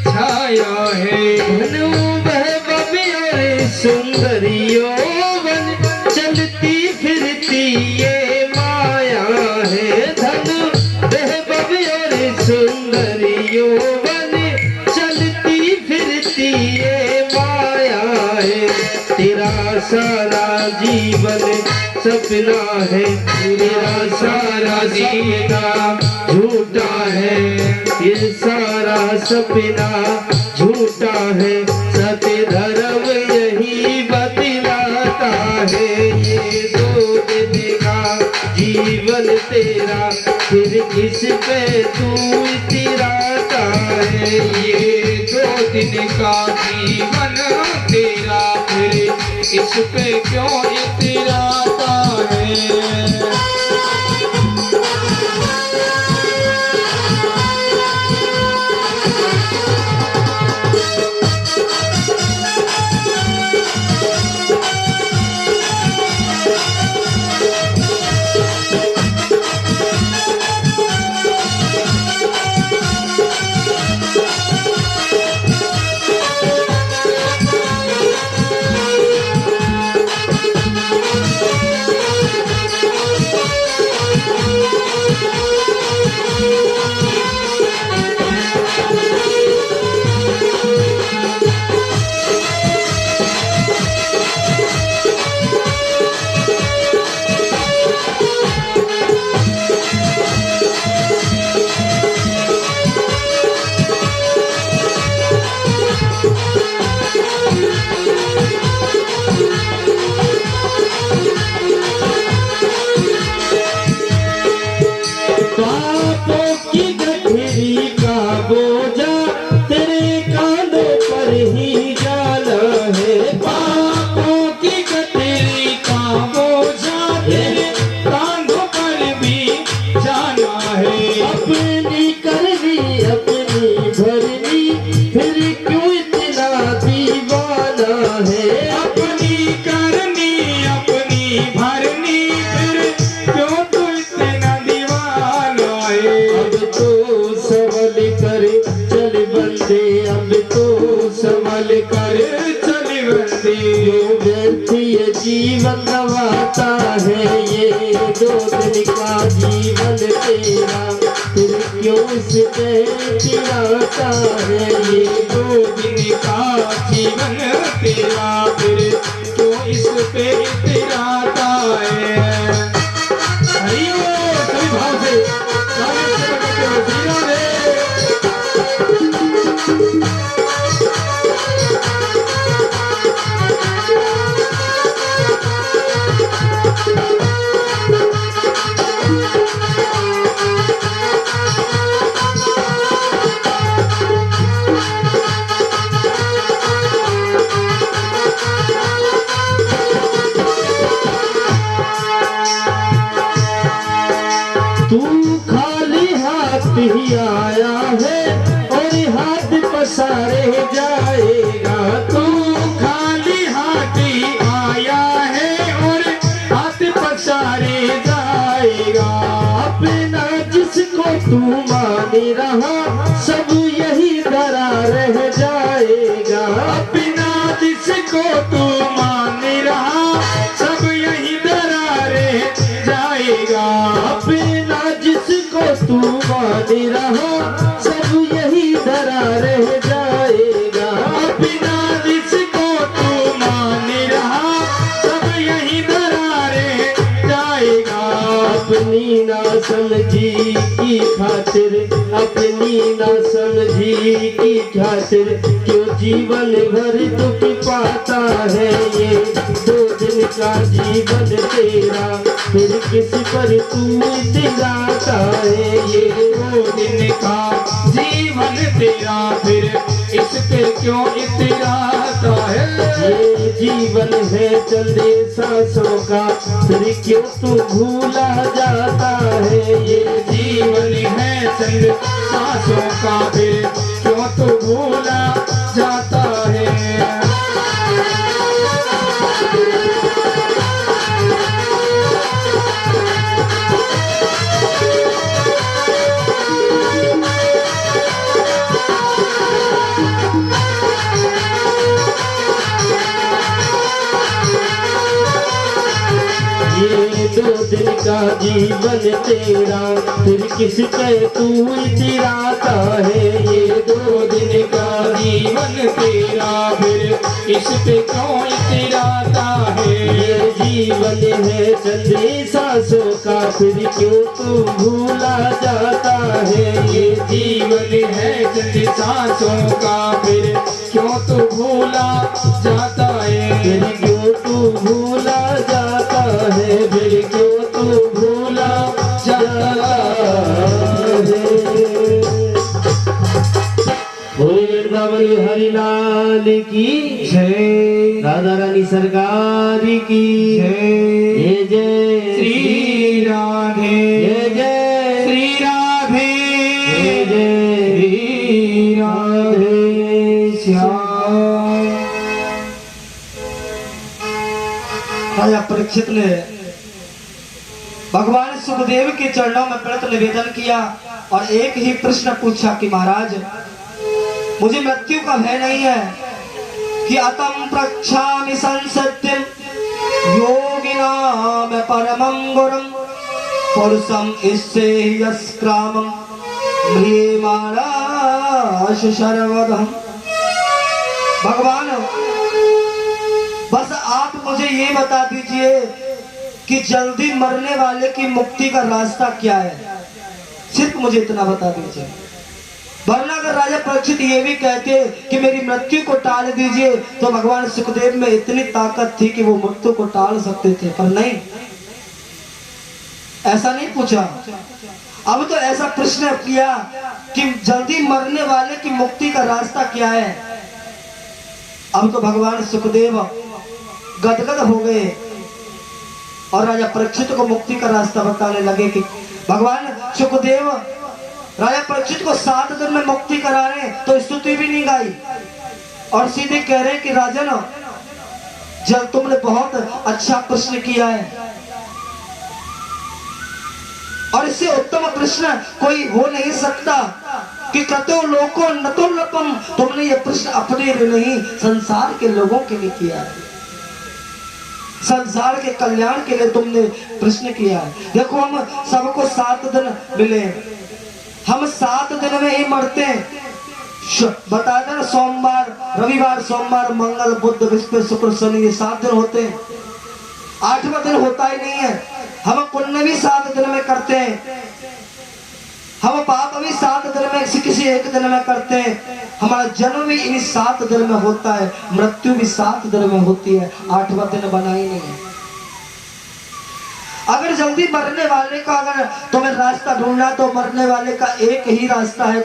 छाया है। धनु वैभव और सुंदर यौवन, चलती फिरती ये माया है। धनु वैभव और सुंदर यौवन, चलती फिरती ये माया है। तेरा सारा जीवन सपना है, तेरा सारा जीना झूठा है। ये सारा सपना झूठा है, सत्य धर्म यही बतलाता है। ये 2 दिन का जीवन तेरा, फिर किस पे तू इतराता है। ये 2 दिन का जीवन तेरा, फिर इस पे क्यों इतराता है। जीवन गवाता है ये 2 दिन का जीवन तेरा, फिर क्यों इस पे चिढ़ाता है ये 2 दिन का जीवन तेरा, फिर क्यों इस पे इतराता है। हरि बोल, सभी भाव से गाने से बजाते हो, श्री राधे। रह जाएगा। तू खाली हाथी आया है और हाथ पसारे जाएगा। अपना जिसको तू मान रहा सब यही धरा रह जाएगा। अपना जिसको तू मान रहा सब यही धरा रह जाएगा। अपना जिसको तू मान रहा सब यही धरा रह जाएगा। अपना जिसको तू मान रहा सब यही धरा रह जाएगा। अपनी ना समझी की खातिर, अपनी ना समझी की खातिर क्यों जीवन भर दुख पाता है ये। 2 दिन का जीवन तेरा फिर किस पर तू इतराता है ये। 2 दिन का जीवन तेरा फिर इस पे क्यों इतराता है। ये जीवन है चंदे सांसों का फिर क्यों तू भूला जाता है ये। जीवन है चंद सांसों का फिर क्यों तो भूला जाता है। ये 2 दिन का जीवन तेरा फिर किस पे तू इतराता है ये। 2 दिन का जीवन तेरा फिर इस पे क्यों इतराता है। ये जीवन है चंदे सांसों का फिर क्यों तू भूला जाता है ये। जीवन है चंद सांसों का फिर क्यों तो भूला जाता है। फिर क्यों तू भूला जाता है, फिर क्यों तू भूला जाता है। बोले वृंदावन हरिलाल की जय। राधा रानी सरकार की जय। जय जय श्री राधे। जय जय श्री राधे। जय जय श्री राधे श्याम। राजा परीक्षित ने भगवान सुखदेव के चरणों में प्रणत निवेदन किया और एक ही प्रश्न पूछा कि महाराज मुझे मृत्यु का भय नहीं है कि अतम प्रक्षामि संसत्यम योगिनाम परमं गुरुं पुरुषं इससे यस्क्रामं म्रियमाणाशु सर्वदम्। भगवान बस आप मुझे ये बता दीजिए कि जल्दी मरने वाले की मुक्ति का रास्ता क्या है। सिर्फ मुझे इतना बता दीजिए, वरना अगर राजा परीक्षित ये भी कहते कि मेरी मृत्यु को टाल दीजिए तो भगवान सुखदेव में इतनी ताकत थी कि वो मृत्यु को टाल सकते थे, पर नहीं, ऐसा नहीं पूछा। अब तो ऐसा प्रश्न किया कि जल्दी मरने वाले की मुक्ति का रास्ता क्या है। अब तो भगवान सुखदेव गदगद हो गए और राजा परीक्षित को मुक्ति का रास्ता बताने लगे कि भगवान सुखदेव राजा परीक्षित को 7 दिन में मुक्ति करा रहे, तो स्तुति भी नहीं गाई और सीधे कह रहे कि राजन जब तुमने बहुत अच्छा प्रश्न किया है और इससे उत्तम प्रश्न कोई हो नहीं सकता कि कतो लोको नतुल्लपम। तुमने ये प्रश्न अपने लिए नहीं संसार के लोगों के लिए किया है, संसार के कल्याण के लिए तुमने प्रश्न किया है। देखो हम सबको 7 दिन मिले, हम 7 दिन में ही मरते हैं। बता देना, सोमवार रविवार सोमवार मंगल बुध बृहस्पति शुक्र शनि ये 7 दिन होते हैं, 8वां दिन होता ही नहीं है। हम पुण्य भी 7 दिन में करते हैं, हम पाप भी 7 दिन में किसी एक दिन में करते हैं। हमारा जन्म भी इन 7 दिन में होता है, मृत्यु भी 7 दिन में होती है, 8वां दिन बना ही नहीं है। अगर जल्दी मरने वाले का अगर तुम्हें रास्ता ढूंढना तो मरने वाले का एक ही रास्ता है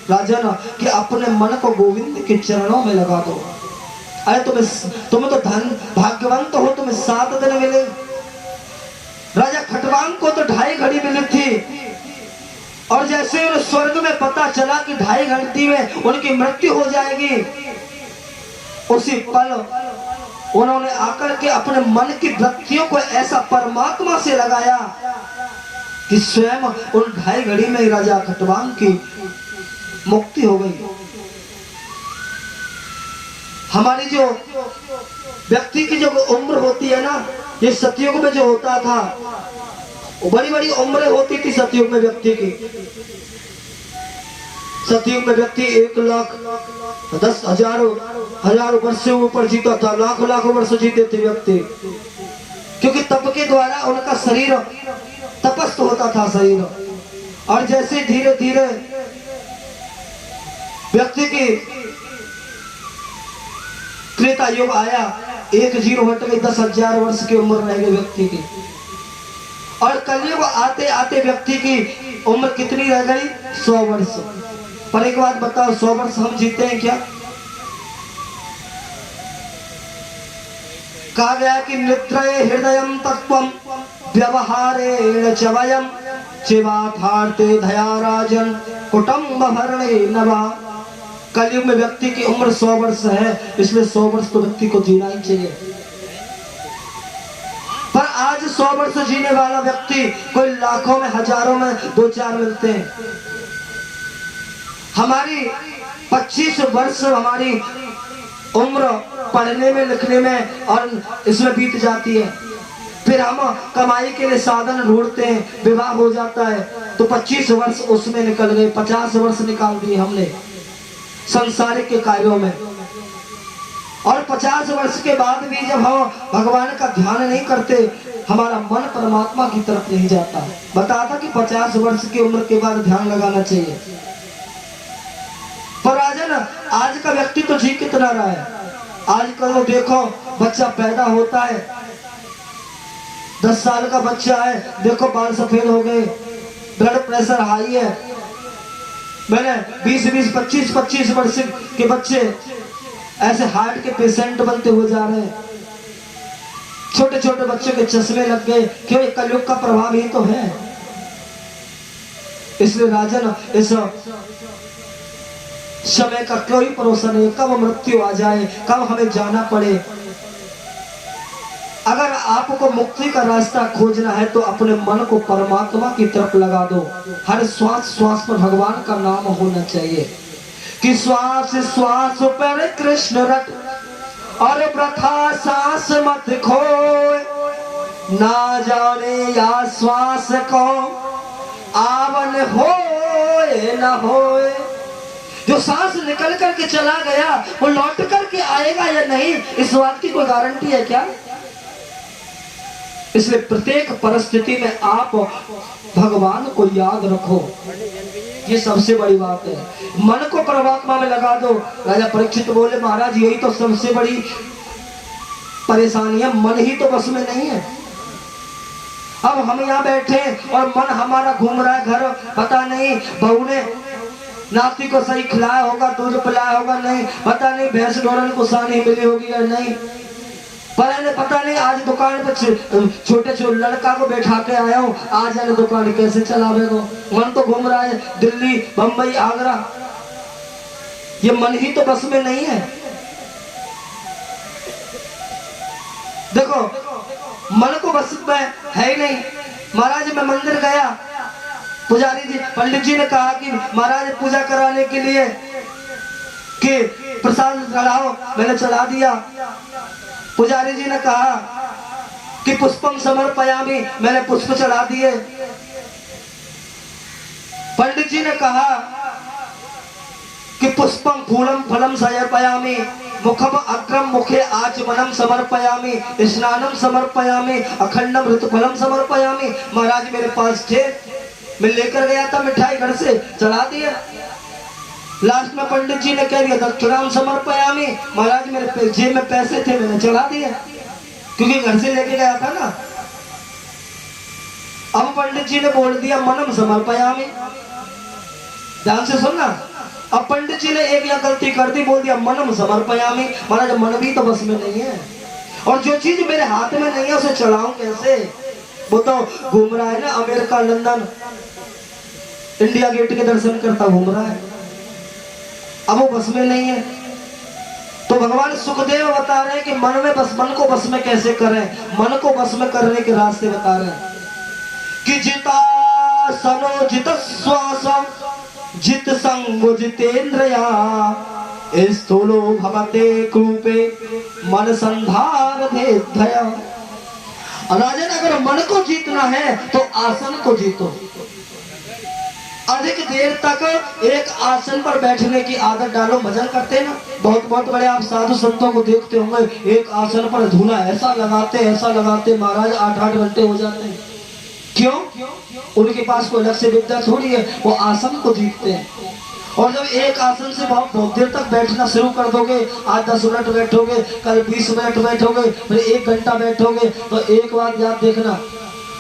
राजन, कि अपने मन को गोविंद के चरणों में लगा दो। अरे तुम्हें तो धन भाग्यवंत हो, तुम्हें 7 दिन मिले। राजा खटवांग को तो 2.5 घड़ी मिली थी और जैसे उन स्वर्ग में पता चला कि 2.5 घंटे में उनकी मृत्यु हो जाएगी, उसी पल उन्होंने आकर के अपने मन की वृत्तियों को ऐसा परमात्मा से लगाया कि स्वयं उन 2.5 घड़ी में राजा खटवांग की मुक्ति हो गई। हमारी जो व्यक्ति की जो उम्र होती है ना, ये सतयुग में जो होता था, बड़ी बड़ी उम्रें होती थी सतयुग में व्यक्ति की। सतयुग में व्यक्ति 1,10,000 वर्ष से ऊपर जीता था, लाखों वर्ष जीते थे व्यक्ति, क्योंकि तप के द्वारा उनका शरीर तपस्थ होता था शरीर। और जैसे धीरे धीरे व्यक्ति की त्रेता युग आया, 1 0 हट गई, 10,000 वर्ष की उम्र रह गई व्यक्ति की। और कलयुग आते आते व्यक्ति की उम्र कितनी रह गई? 100 वर्ष। पर एक बात बताओ, 100 वर्ष हम जीते हैं क्या? कहा गया कि निद्रये हृदयं तत्त्वं व्यवहारेण च वयं चिवाथार्थे धया राजन कुटुंब भरणे नवा। कलयुग में व्यक्ति की उम्र 100 वर्ष है, इसलिए 100 वर्ष तो व्यक्ति को जीना ही चाहिए। पर आज 100 वर्ष जीने वाला व्यक्ति कोई लाखों में, हजारों में 2-4 मिलते हैं। हमारी 25 वर्ष हमारी उम्र पढ़ने में, लिखने में और इसमें बीत जाती है। फिर हम कमाई के लिए साधन ढूंढते हैं, विवाह हो जाता है तो 25 वर्ष उसमें निकल गए, 50 वर्ष निकाल दिए हमने संसारिक के कार्यों में। और 50 वर्ष के बाद भी जब हम भगवान का ध्यान नहीं करते, हमारा मन परमात्मा की तरफ नहीं जाता। बताया था कि 50 वर्ष की उम्र के बाद ध्यान लगाना चाहिए। पर आज का व्यक्ति तो जी कितना रहा है। आजकल तो देखो, बच्चा पैदा होता है, 10 साल का बच्चा है, देखो बाल सफेद हो गए, ब्लड प्रेशर हाई है। मैंने 20-20, 25-25 वर्ष के बच्चे ऐसे हार्ट के पेशेंट बनते हुए जा रहे हैं। छोटे छोटे बच्चों के चश्मे लग गए। क्यों? कलयुग का प्रभाव ही तो है। इसलिए राजन, इस समय का कोई भरोसा नहीं, कब मृत्यु आ जाए, कब हमें जाना पड़े। अगर आपको मुक्ति का रास्ता खोजना है तो अपने मन को परमात्मा की तरफ लगा दो। हर श्वास श्वास पर भगवान का नाम होना चाहिए कि श्वास श्वास पर कृष्ण रट और प्रथा सांस मत खोए, ना जाने या श्वास को आवन होए न होए। जो सांस निकल करके चला गया वो लौट करके आएगा या नहीं, इस बात की कोई गारंटी है क्या? इसलिए प्रत्येक परिस्थिति में आप भगवान को याद रखो, ये सबसे बड़ी बात है। मन को परमात्मा में लगा दो। राजा परीक्षित बोले, महाराज यही तो सबसे बड़ी परेशानी है, मन ही तो बस में नहीं है। अब हम यहाँ बैठे और मन हमारा घूम रहा है घर, पता नहीं बहू ने नाती को सही खिलाया होगा, दूध पिलाया होगा नहीं, पता नहीं भैंस ढोरन को सानी मिली होगी या नहीं, पर पता नहीं आज दुकान पे छोटे छोटे लड़का को बैठा के आया हूँ, आज आने दुकान कैसे चलावे को। मन तो घूम रहा है दिल्ली, बंबई, आगरा, ये मन ही तो बस में नहीं है। देखो मन को बस में है ही नहीं। महाराज मैं मंदिर गया, पुजारी जी, पंडित जी ने कहा कि महाराज पूजा कराने के लिए कि प्रसाद चढ़ाओ, मैंने चढ़ा दिया। पुजारी जी ने कहा कि पुष्पम समर्पयामि, मैंने पुष्प चढ़ा दिए। पंडित जी ने कहा कि पुष्पम फूलम फलम समर्पयामि, मुखम अग्रम मुखे आचमनम समर्पयामि, स्नानम समर्पयामि, अखंडम ऋतुफलम समर्पयामि। महाराज मेरे पास थे, मैं लेकर गया था मिठाई घर से, चढ़ा दिया। लास्ट में पंडित जी ने कह दिया दक्षिणाम समर्पयामि, महाराज मेरे जेब में पैसे थे, मैंने चढ़ा दिया क्योंकि घर से लेके गया था ना। अब पंडित जी ने बोल दिया मनम समर्पयामि, ध्यान से सुनना। अब पंडित जी ने एक या गलती कर दी, बोल दिया मनम समर्पयामि। महाराज मन भी तो बस में नहीं है, और जो चीज मेरे हाथ में नहीं है उसे चढ़ाऊं कैसे? वो तो घूम रहा है ना अमेरिका, लंदन, इंडिया गेट के दर्शन करता घूम रहा है, अब वो बस में नहीं है। तो भगवान सुखदेव बता रहे हैं कि मन को बस में कैसे करें, मन को बस में करने के रास्ते बता रहे हैं कि जितासनो जित श्वासम जित संगो जितेंद्रिया स्थूलो भवते कृपे मन संधार धया। राजन, अगर मन को जीतना है तो आसन को जीतो। अधिक देर तक एक आसन पर बैठने की आदत डालो। भजन करते हैं ना, बहुत बहुत बड़े आप साधु संतों को देखते होंगे, एक आसन पर धूना ऐसा लगाते महाराज 8-8 घंटे हो जाते हैं। क्यों? उनके पास कोई अलग से विद्या थोड़ी है, वो आसन को जीतते हैं। और जब एक आसन से बहुत देर तक बैठना शुरू कर दोगे, आज 10 मिनट बैठोगे, कल 20 मिनट बैठोगे, फिर 1 घंटा बैठोगे, तो एक बात याद देखना,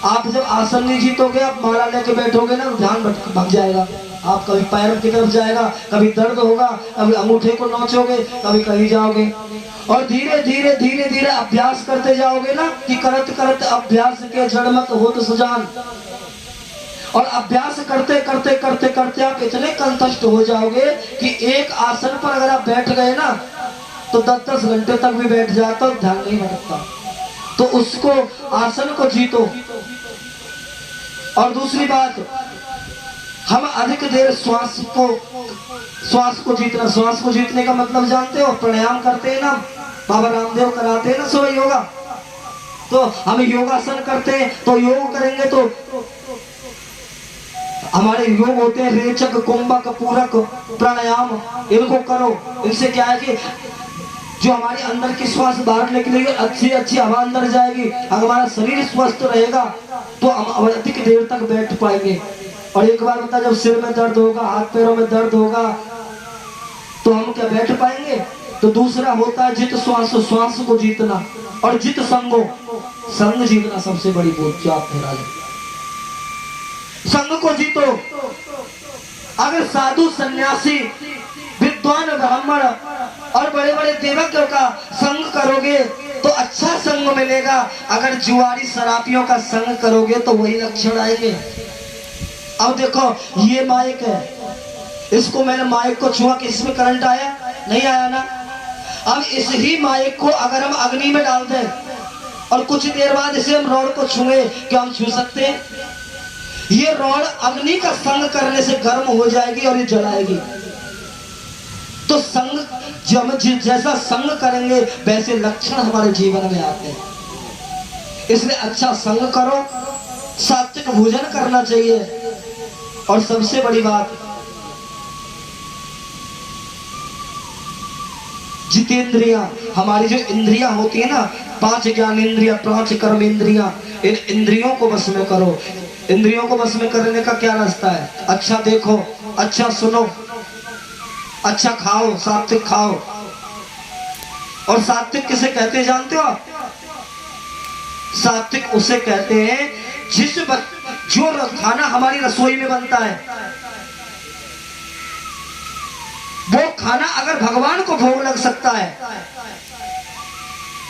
आप जब आसन नहीं जीतोगे, आप माला लेके बैठोगे ना, ध्यान भग जाएगा। आप कभी पैर की तरफ जाएगा, कभी दर्द होगा, कभी अंगूठे को नोचोगे, कभी कहीं जाओगे। और धीरे धीरे अभ्यास करते जाओगे ना कि करत अभ्यास के जड़ मत हो तो सुजान। और अभ्यास करते आप इतने कंतष्ट हो जाओगे कि एक आसन पर अगर आप बैठ गए ना तो 10-10 घंटे तक भी बैठ जाता, ध्यान नहीं भटकता। तो उसको आसन को जीतो। और दूसरी बात, हम अधिक देर श्वास को जीतना। श्वास को जीतने का मतलब जानते हो? प्राणायाम करते हैं ना, बाबा रामदेव कराते हैं ना सुबह योगा, तो हम योगासन करते हैं। तो योग करेंगे तो हमारे योग होते हैं रेचक, कुंभक, पूरक, प्राणायाम, इनको करो। इनसे क्या है कि जो हमारे अंदर की श्वास बाहर निकलेगी, अच्छी हवा अंदर जाएगी, अगर हमारा शरीर स्वस्थ रहेगा तो हम अधिक देर तक बैठ पाएंगे। और एक बार बता, जब सिर में दर्द होगा, हाथ पैरों में दर्द होगा, तो हम क्या बैठ पाएंगे? तो दूसरा होता है जित श्वास को जीतना, और जित संग जीतना सबसे बड़ी बात है राजा। संग को जीतो। अगर साधु सन्यासी, विद्वान ब्राह्मण और बड़े बड़े देवज्ञों का संग करोगे तो अच्छा संग मिलेगा। अगर जुआरी शराबियों का संग करोगे तो वही लक्षण आएंगे। अब देखो, ये माइक है, इसको मैंने माइक को छुआ कि इसमें करंट आया? नहीं आया ना। अब इस ही माइक को अगर हम अग्नि में डाल दें और कुछ देर बाद इसे हम रॉड को छुए, क्या हम छू सकते हैं? ये रॉड अग्नि का संग करने से गर्म हो जाएगी और ये जलाएगी। तो संग, जब जैसा संग करेंगे वैसे लक्षण हमारे जीवन में आते हैं। इसलिए अच्छा संग करो, सात्विक भोजन करना चाहिए। और सबसे बड़ी बात, जितेंद्रियां, हमारी जो इंद्रियां होती है ना, 5 ज्ञान इंद्रिया, 5 कर्म इंद्रियां, इन इंद्रियों को बस में करो। इंद्रियों को बस में करने का क्या रास्ता है? अच्छा देखो, अच्छा सुनो, अच्छा खाओ, सात्विक खाओ। और सात्विक किसे कहते हैं जानते हो? सात्विक उसे कहते हैं जो खाना हमारी रसोई में बनता है, वो खाना अगर भगवान को भोग लग सकता है,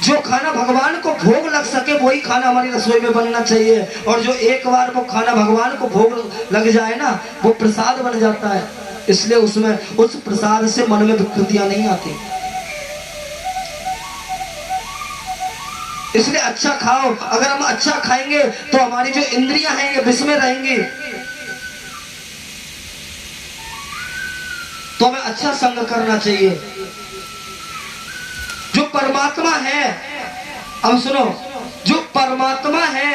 जो खाना भगवान को भोग लग सके वही खाना हमारी रसोई में बनना चाहिए। और जो एक बार वो खाना भगवान को भोग लग जाए ना, वो प्रसाद बन जाता है। इसलिए उसमें, उस प्रसाद से मन में विकृतियां नहीं आती। इसलिए अच्छा खाओ। अगर हम अच्छा खाएंगे तो हमारी जो इंद्रियां हैं ये विष में रहेंगी। तो हमें अच्छा संग करना चाहिए। जो परमात्मा है, अब सुनो, जो परमात्मा है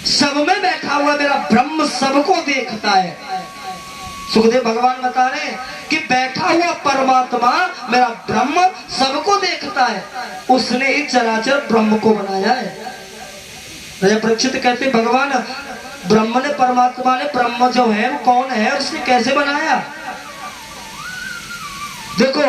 सब में बैठा हुआ मेरा ब्रह्म सबको देखता है। सुखदेव भगवान बता रहे हैं कि बैठा हुआ परमात्मा मेरा ब्रह्म सबको देखता है। उसने ही चराचर ब्रह्म को बनाया है। राजा परीक्षित कहते भगवान ब्रह्म ने, परमात्मा ने ब्रह्म जो है वो कौन है, उसने कैसे बनाया? देखो,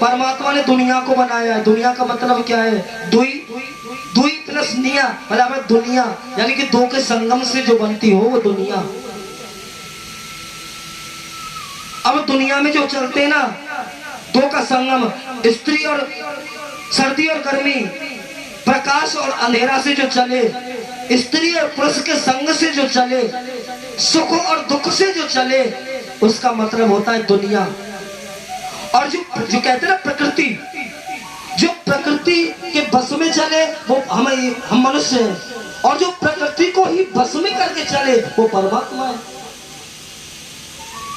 परमात्मा ने दुनिया को बनाया है। दुनिया का मतलब क्या है? दुई प्लस निया, मतलब दुनिया, यानी कि दो के संगम से जो बनती हो वो दुनिया। अब दुनिया में जो चलते हैं ना, दो का संगम, स्त्री और सर्दी और गर्मी, प्रकाश और अंधेरा से जो चले, स्त्री और पुरुष के संग से जो चले, सुख और दुख से जो चले उसका मतलब होता है दुनिया। और जो कहते हैं ना प्रकृति, जो प्रकृति के बस में चले वो हम मनुष्य हैं, और जो प्रकृति को ही बस में करके चले वो परमात्मा है।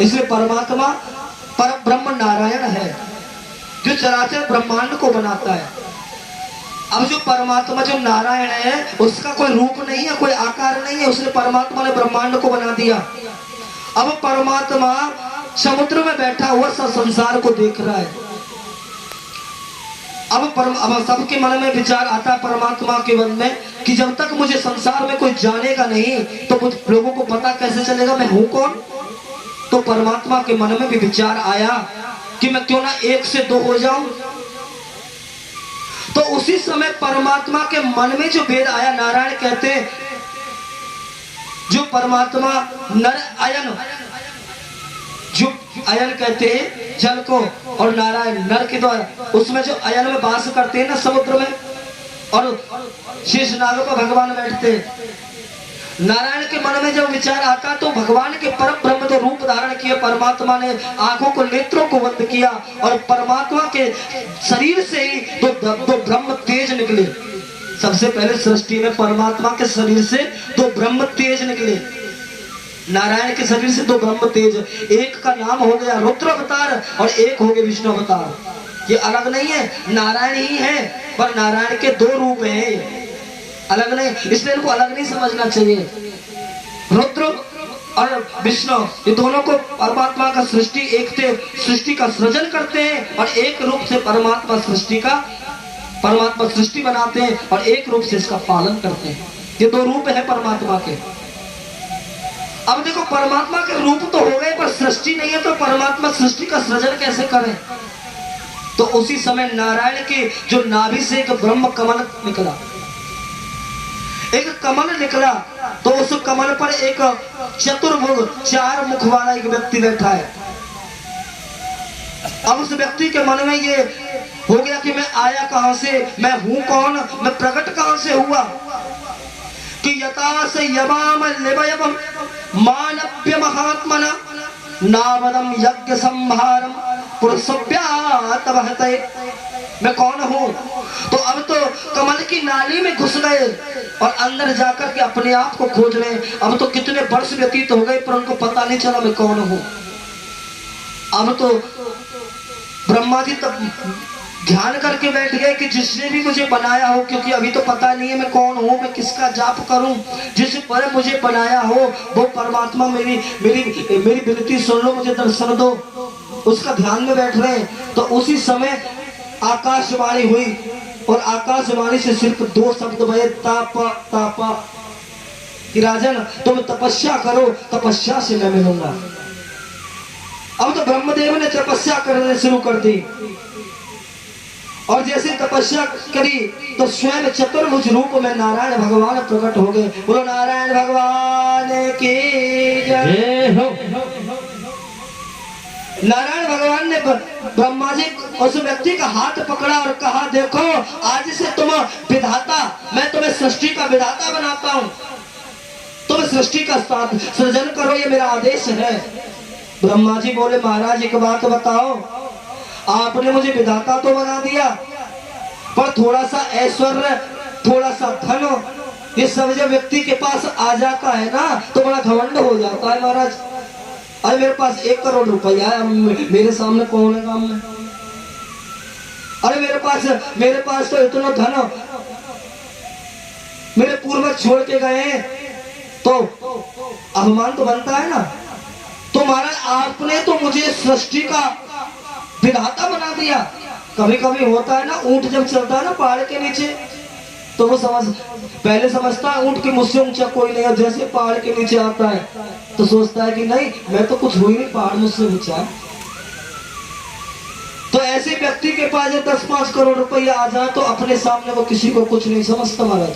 इसलिए परमात्मा पर ब्रह्म नारायण है जो चराचर ब्रह्मांड को बनाता है। अब जो परमात्मा जो नारायण है उसका कोई रूप नहीं है, कोई आकार नहीं है, उसने परमात्मा ने ब्रह्मांड को बना दिया। अब परमात्मा समुद्र में बैठा हुआ संसार को देख रहा है। अब सबके मन में विचार आता है परमात्मा के मन में कि जब तक मुझे संसार में कोई जानेगा नहीं तो मुझ लोगों को पता कैसे चलेगा मैं हूं कौन। तो परमात्मा के मन में भी विचार आया कि मैं क्यों ना एक से दो हो जाऊं। तो उसी समय परमात्मा के मन में जो भेद आया, नारायण कहते हैं जो परमात्मा नर अयन, जो अयन कहते हैं जल को, और नारायण नर के द्वारा उसमें जो अयन में वास करते हैं ना समुद्र में, और शेष नागों पर भगवान बैठते हैं। नारायण के मन में जब विचार आता तो भगवान के परम ब्रह्म तो रूप धारण किया, परमात्मा ने आंखों को नेत्रों को बंद किया और परमात्मा के शरीर से ही दो ब्रह्म तेज निकले। सबसे पहले सृष्टि में परमात्मा के शरीर से दो ब्रह्म तेज निकले। नारायण के शरीर से दो ब्रह्म तेज, एक का नाम हो गया रुद्र अवतार और एक हो गया विष्णु अवतार। ये अलग नहीं है, नारायण ही है, पर नारायण के दो रूप हैं, अलग नहीं, इसलिए इनको अलग नहीं समझना चाहिए। रुद्र और विष्णु ये दोनों को परमात्मा का सृष्टि एक थे, सृष्टि का सृजन करते हैं और एक रूप से परमात्मा सृष्टि बनाते हैं और एक रूप से इसका पालन करते हैं। ये दो रूप है परमात्मा के। अब देखो परमात्मा के रूप तो हो गए पर सृष्टि नहीं है, तो परमात्मा सृष्टि का सृजन कैसे करें। तो उसी समय नारायण के जो नाभि से एक ब्रह्म कमल निकला, एक कमल निकला, तो उस कमल पर एक चतुर्भुज चार मुख वाला एक व्यक्ति बैठा है। अब उस व्यक्ति के मन में ये हो गया कि मैं आया कहां से, मैं हूं कौन, मैं प्रकट कहां से हुआ। कि यथा से यवाम लेवयवम मानव्य महात्मना नावदम यज्ञ संभारम पुरुषव्यात बहते। मैं कौन हूं। तो अब तो कमल की नाली में घुस गए और अंदर जाकर के अपने आप को खोज रहे हैं। अब तो कितने वर्ष व्यतीत हो गए पर उनको पता नहीं चला मैं कौन हूं। अब तो ब्रह्मा जी तब ध्यान करके बैठ गए कि जिसने भी मुझे बनाया हो, क्योंकि अभी तो पता नहीं है मैं कौन हूं, मैं किसका जाप करूं, जिस पर मुझे बनाया हो वो परमात्मा मेरी विनती सुन लो, मुझे दर्शन दो, उसका ध्यान में बैठ रहे हैं। तो उसी समय आकाशवाणी हुई और आकाशवाणी से सिर्फ दो शब्द बहे, तापा तापा, कि राजन तुम तपस्या करो, तपस्या से मैं मिलूंगा। अब तो ब्रह्मदेव ने तपस्या करने शुरू कर दी और जैसे तपस्या करी तो स्वयं चतुर्भुज रूप में नारायण भगवान प्रकट हो गए। बोलो नारायण भगवान की जय हो। नारायण भगवान ने ब्रह्मा जी उस व्यक्ति का हाथ पकड़ा और कहा देखो आज से तुम विधाता, मैं तुम्हें सृष्टि का विधाता बनाता हूं, तुम सृष्टि का सृजन करो, ये मेरा आदेश है। ब्रह्मा जी बोले महाराज एक बात बताओ, आपने मुझे विधाता तो बना दिया पर थोड़ा सा ऐश्वर्य, थोड़ा सा धन, ये सब जब व्यक्ति के पास आ जाता है ना तो बड़ा घमंड हो जाता है। महाराज अरे मेरे पास 1 करोड़ रुपया है, मेरे सामने कौन है काम में। अरे मेरे पास तो इतना धन मेरे पूर्वज छोड़ के गए तो अभिमान तो बनता है ना। तो महाराज आपने तो मुझे सृष्टि का विधाता बना दिया। कभी कभी होता है ना, ऊंट जब चलता है ना पहाड़ के नीचे तो वो पहले समझता है ऊंट के मुझसे ऊंचा कोई नहीं है, जैसे पहाड़ के नीचे आता है तो सोचता है कि नहीं मैं तो कुछ हुई नहीं, पहाड़ मुझसे ऊंचा है। तो ऐसे व्यक्ति के पास जब 10-5 करोड़ रुपया आ जाए तो अपने सामने वो किसी को कुछ नहीं समझता। महाराज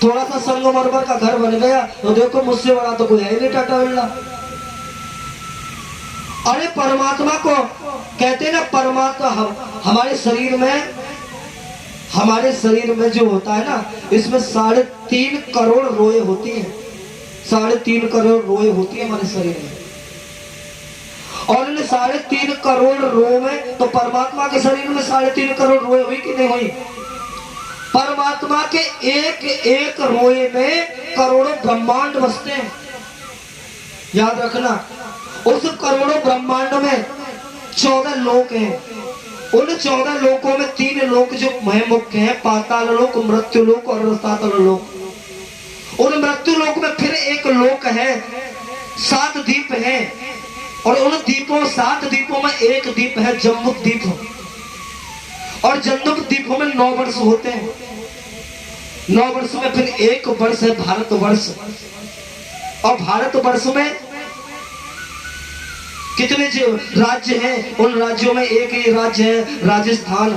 थोड़ा सा संगमरमर का घर बन गया तो देखो मुझसे बड़ा तो कोई है नहीं, टाटा बिरला। अरे परमात्मा को कहते ना, परमात्मा हमारे शरीर में जो होता है ना, इसमें 3.5 करोड़ रोए होती हैं। 3.5 करोड़ रोए होती है हमारे शरीर में, और इन 3.5 करोड़ रोए तो परमात्मा के शरीर में 3.5 करोड़ रोए हुई कि नहीं हुई? परमात्मा के एक एक रोए में करोड़ों ब्रह्मांड बसते हैं। याद रखना, उस करोड़ों ब्रह्मांड में 14 लोक हैं। उन 14 लोकों में 3 लोक जो मुख्य हैं, पाताल लोक, मृत्यु लोक और रसातल लोक। उन मृत्यु लोक में फिर एक लोक है, 7 द्वीप हैं, और उन द्वीपों 7 द्वीपों में एक द्वीप है जम्बुक द्वीप, और जम्बुक द्वीपों में 9 वर्ष होते हैं। 9 वर्ष में फिर एक वर्ष है भारतवर्ष, और भारतवर्ष में कितने जो राज्य हैं, उन राज्यों में एक ही राज्य है राजस्थान।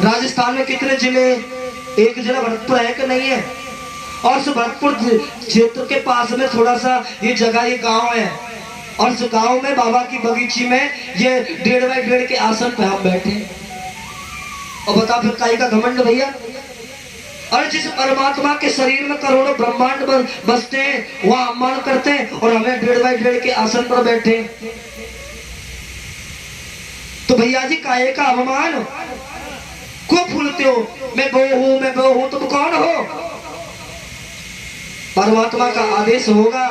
राजस्थान में कितने जिले? एक जिला भरतपुर है कि नहीं है? और उस भरतपुर क्षेत्र के पास में थोड़ा सा ये जगह, ये गांव है, और उस गांव में बाबा की बगीची में ये 1.5 बाई 1.5 के आसन पे हम बैठे। और बता फिर काई का घमंड भैया? और जिस परमात्मा के शरीर में करोड़ों ब्रह्मांड बसते हैं, वह अम्मान करते हैं, और हमें 1.5 बाई 1.5 के आसन पर बैठे। तो भैया जी काहे का अवमान क्यों फूलते हो? मैं वो हूं, मैं वो हूं, तुम कौन हो? परमात्मा का आदेश होगा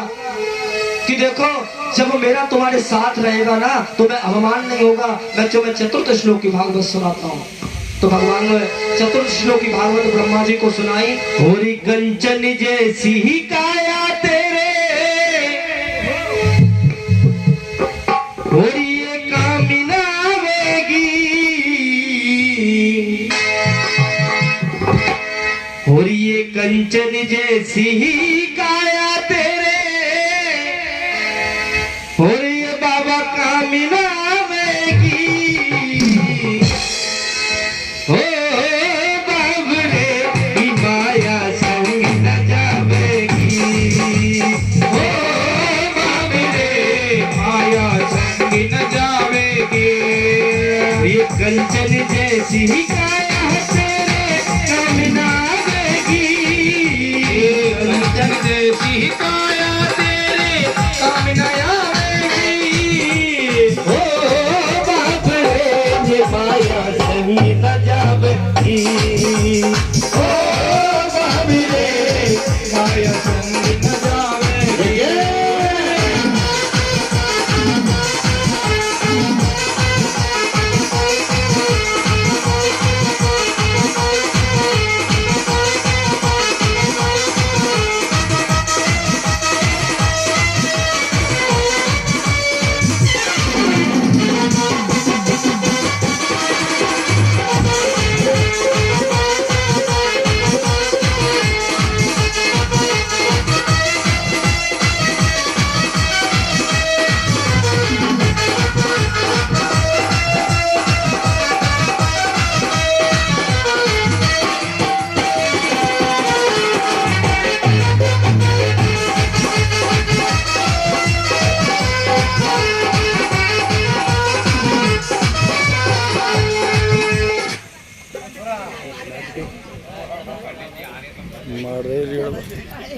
कि देखो, जब मेरा तुम्हारे साथ रहेगा ना, तो मैं अवमान नहीं होगा। मैं तुम्हें चतुर्थ श्लोक की भागवत सुनाता हूँ। तो भगवान ने चतुर्थ श्लोक की भागवत ब्रह्मा जी को सुनाई। होरी कंचन जैसी ही काया तेरे, होरी ये कामिना आवेगी, होरी ये कंचन जैसी ही काया तेरे, होरी ये बाबा कामिना आवेगी। हो बाबरे की माया संग न जावेगी, हो बाबरे माया संग न जावेगी। ये कंचन जैसी ही काया तेरे काम न आवेगी, ये कंचन जैसी काया तेरे काम न आवेगी। हो बाप रे ये माया संग न जावेगी, हो बाबरे माया संग न जावेगी। मार रहे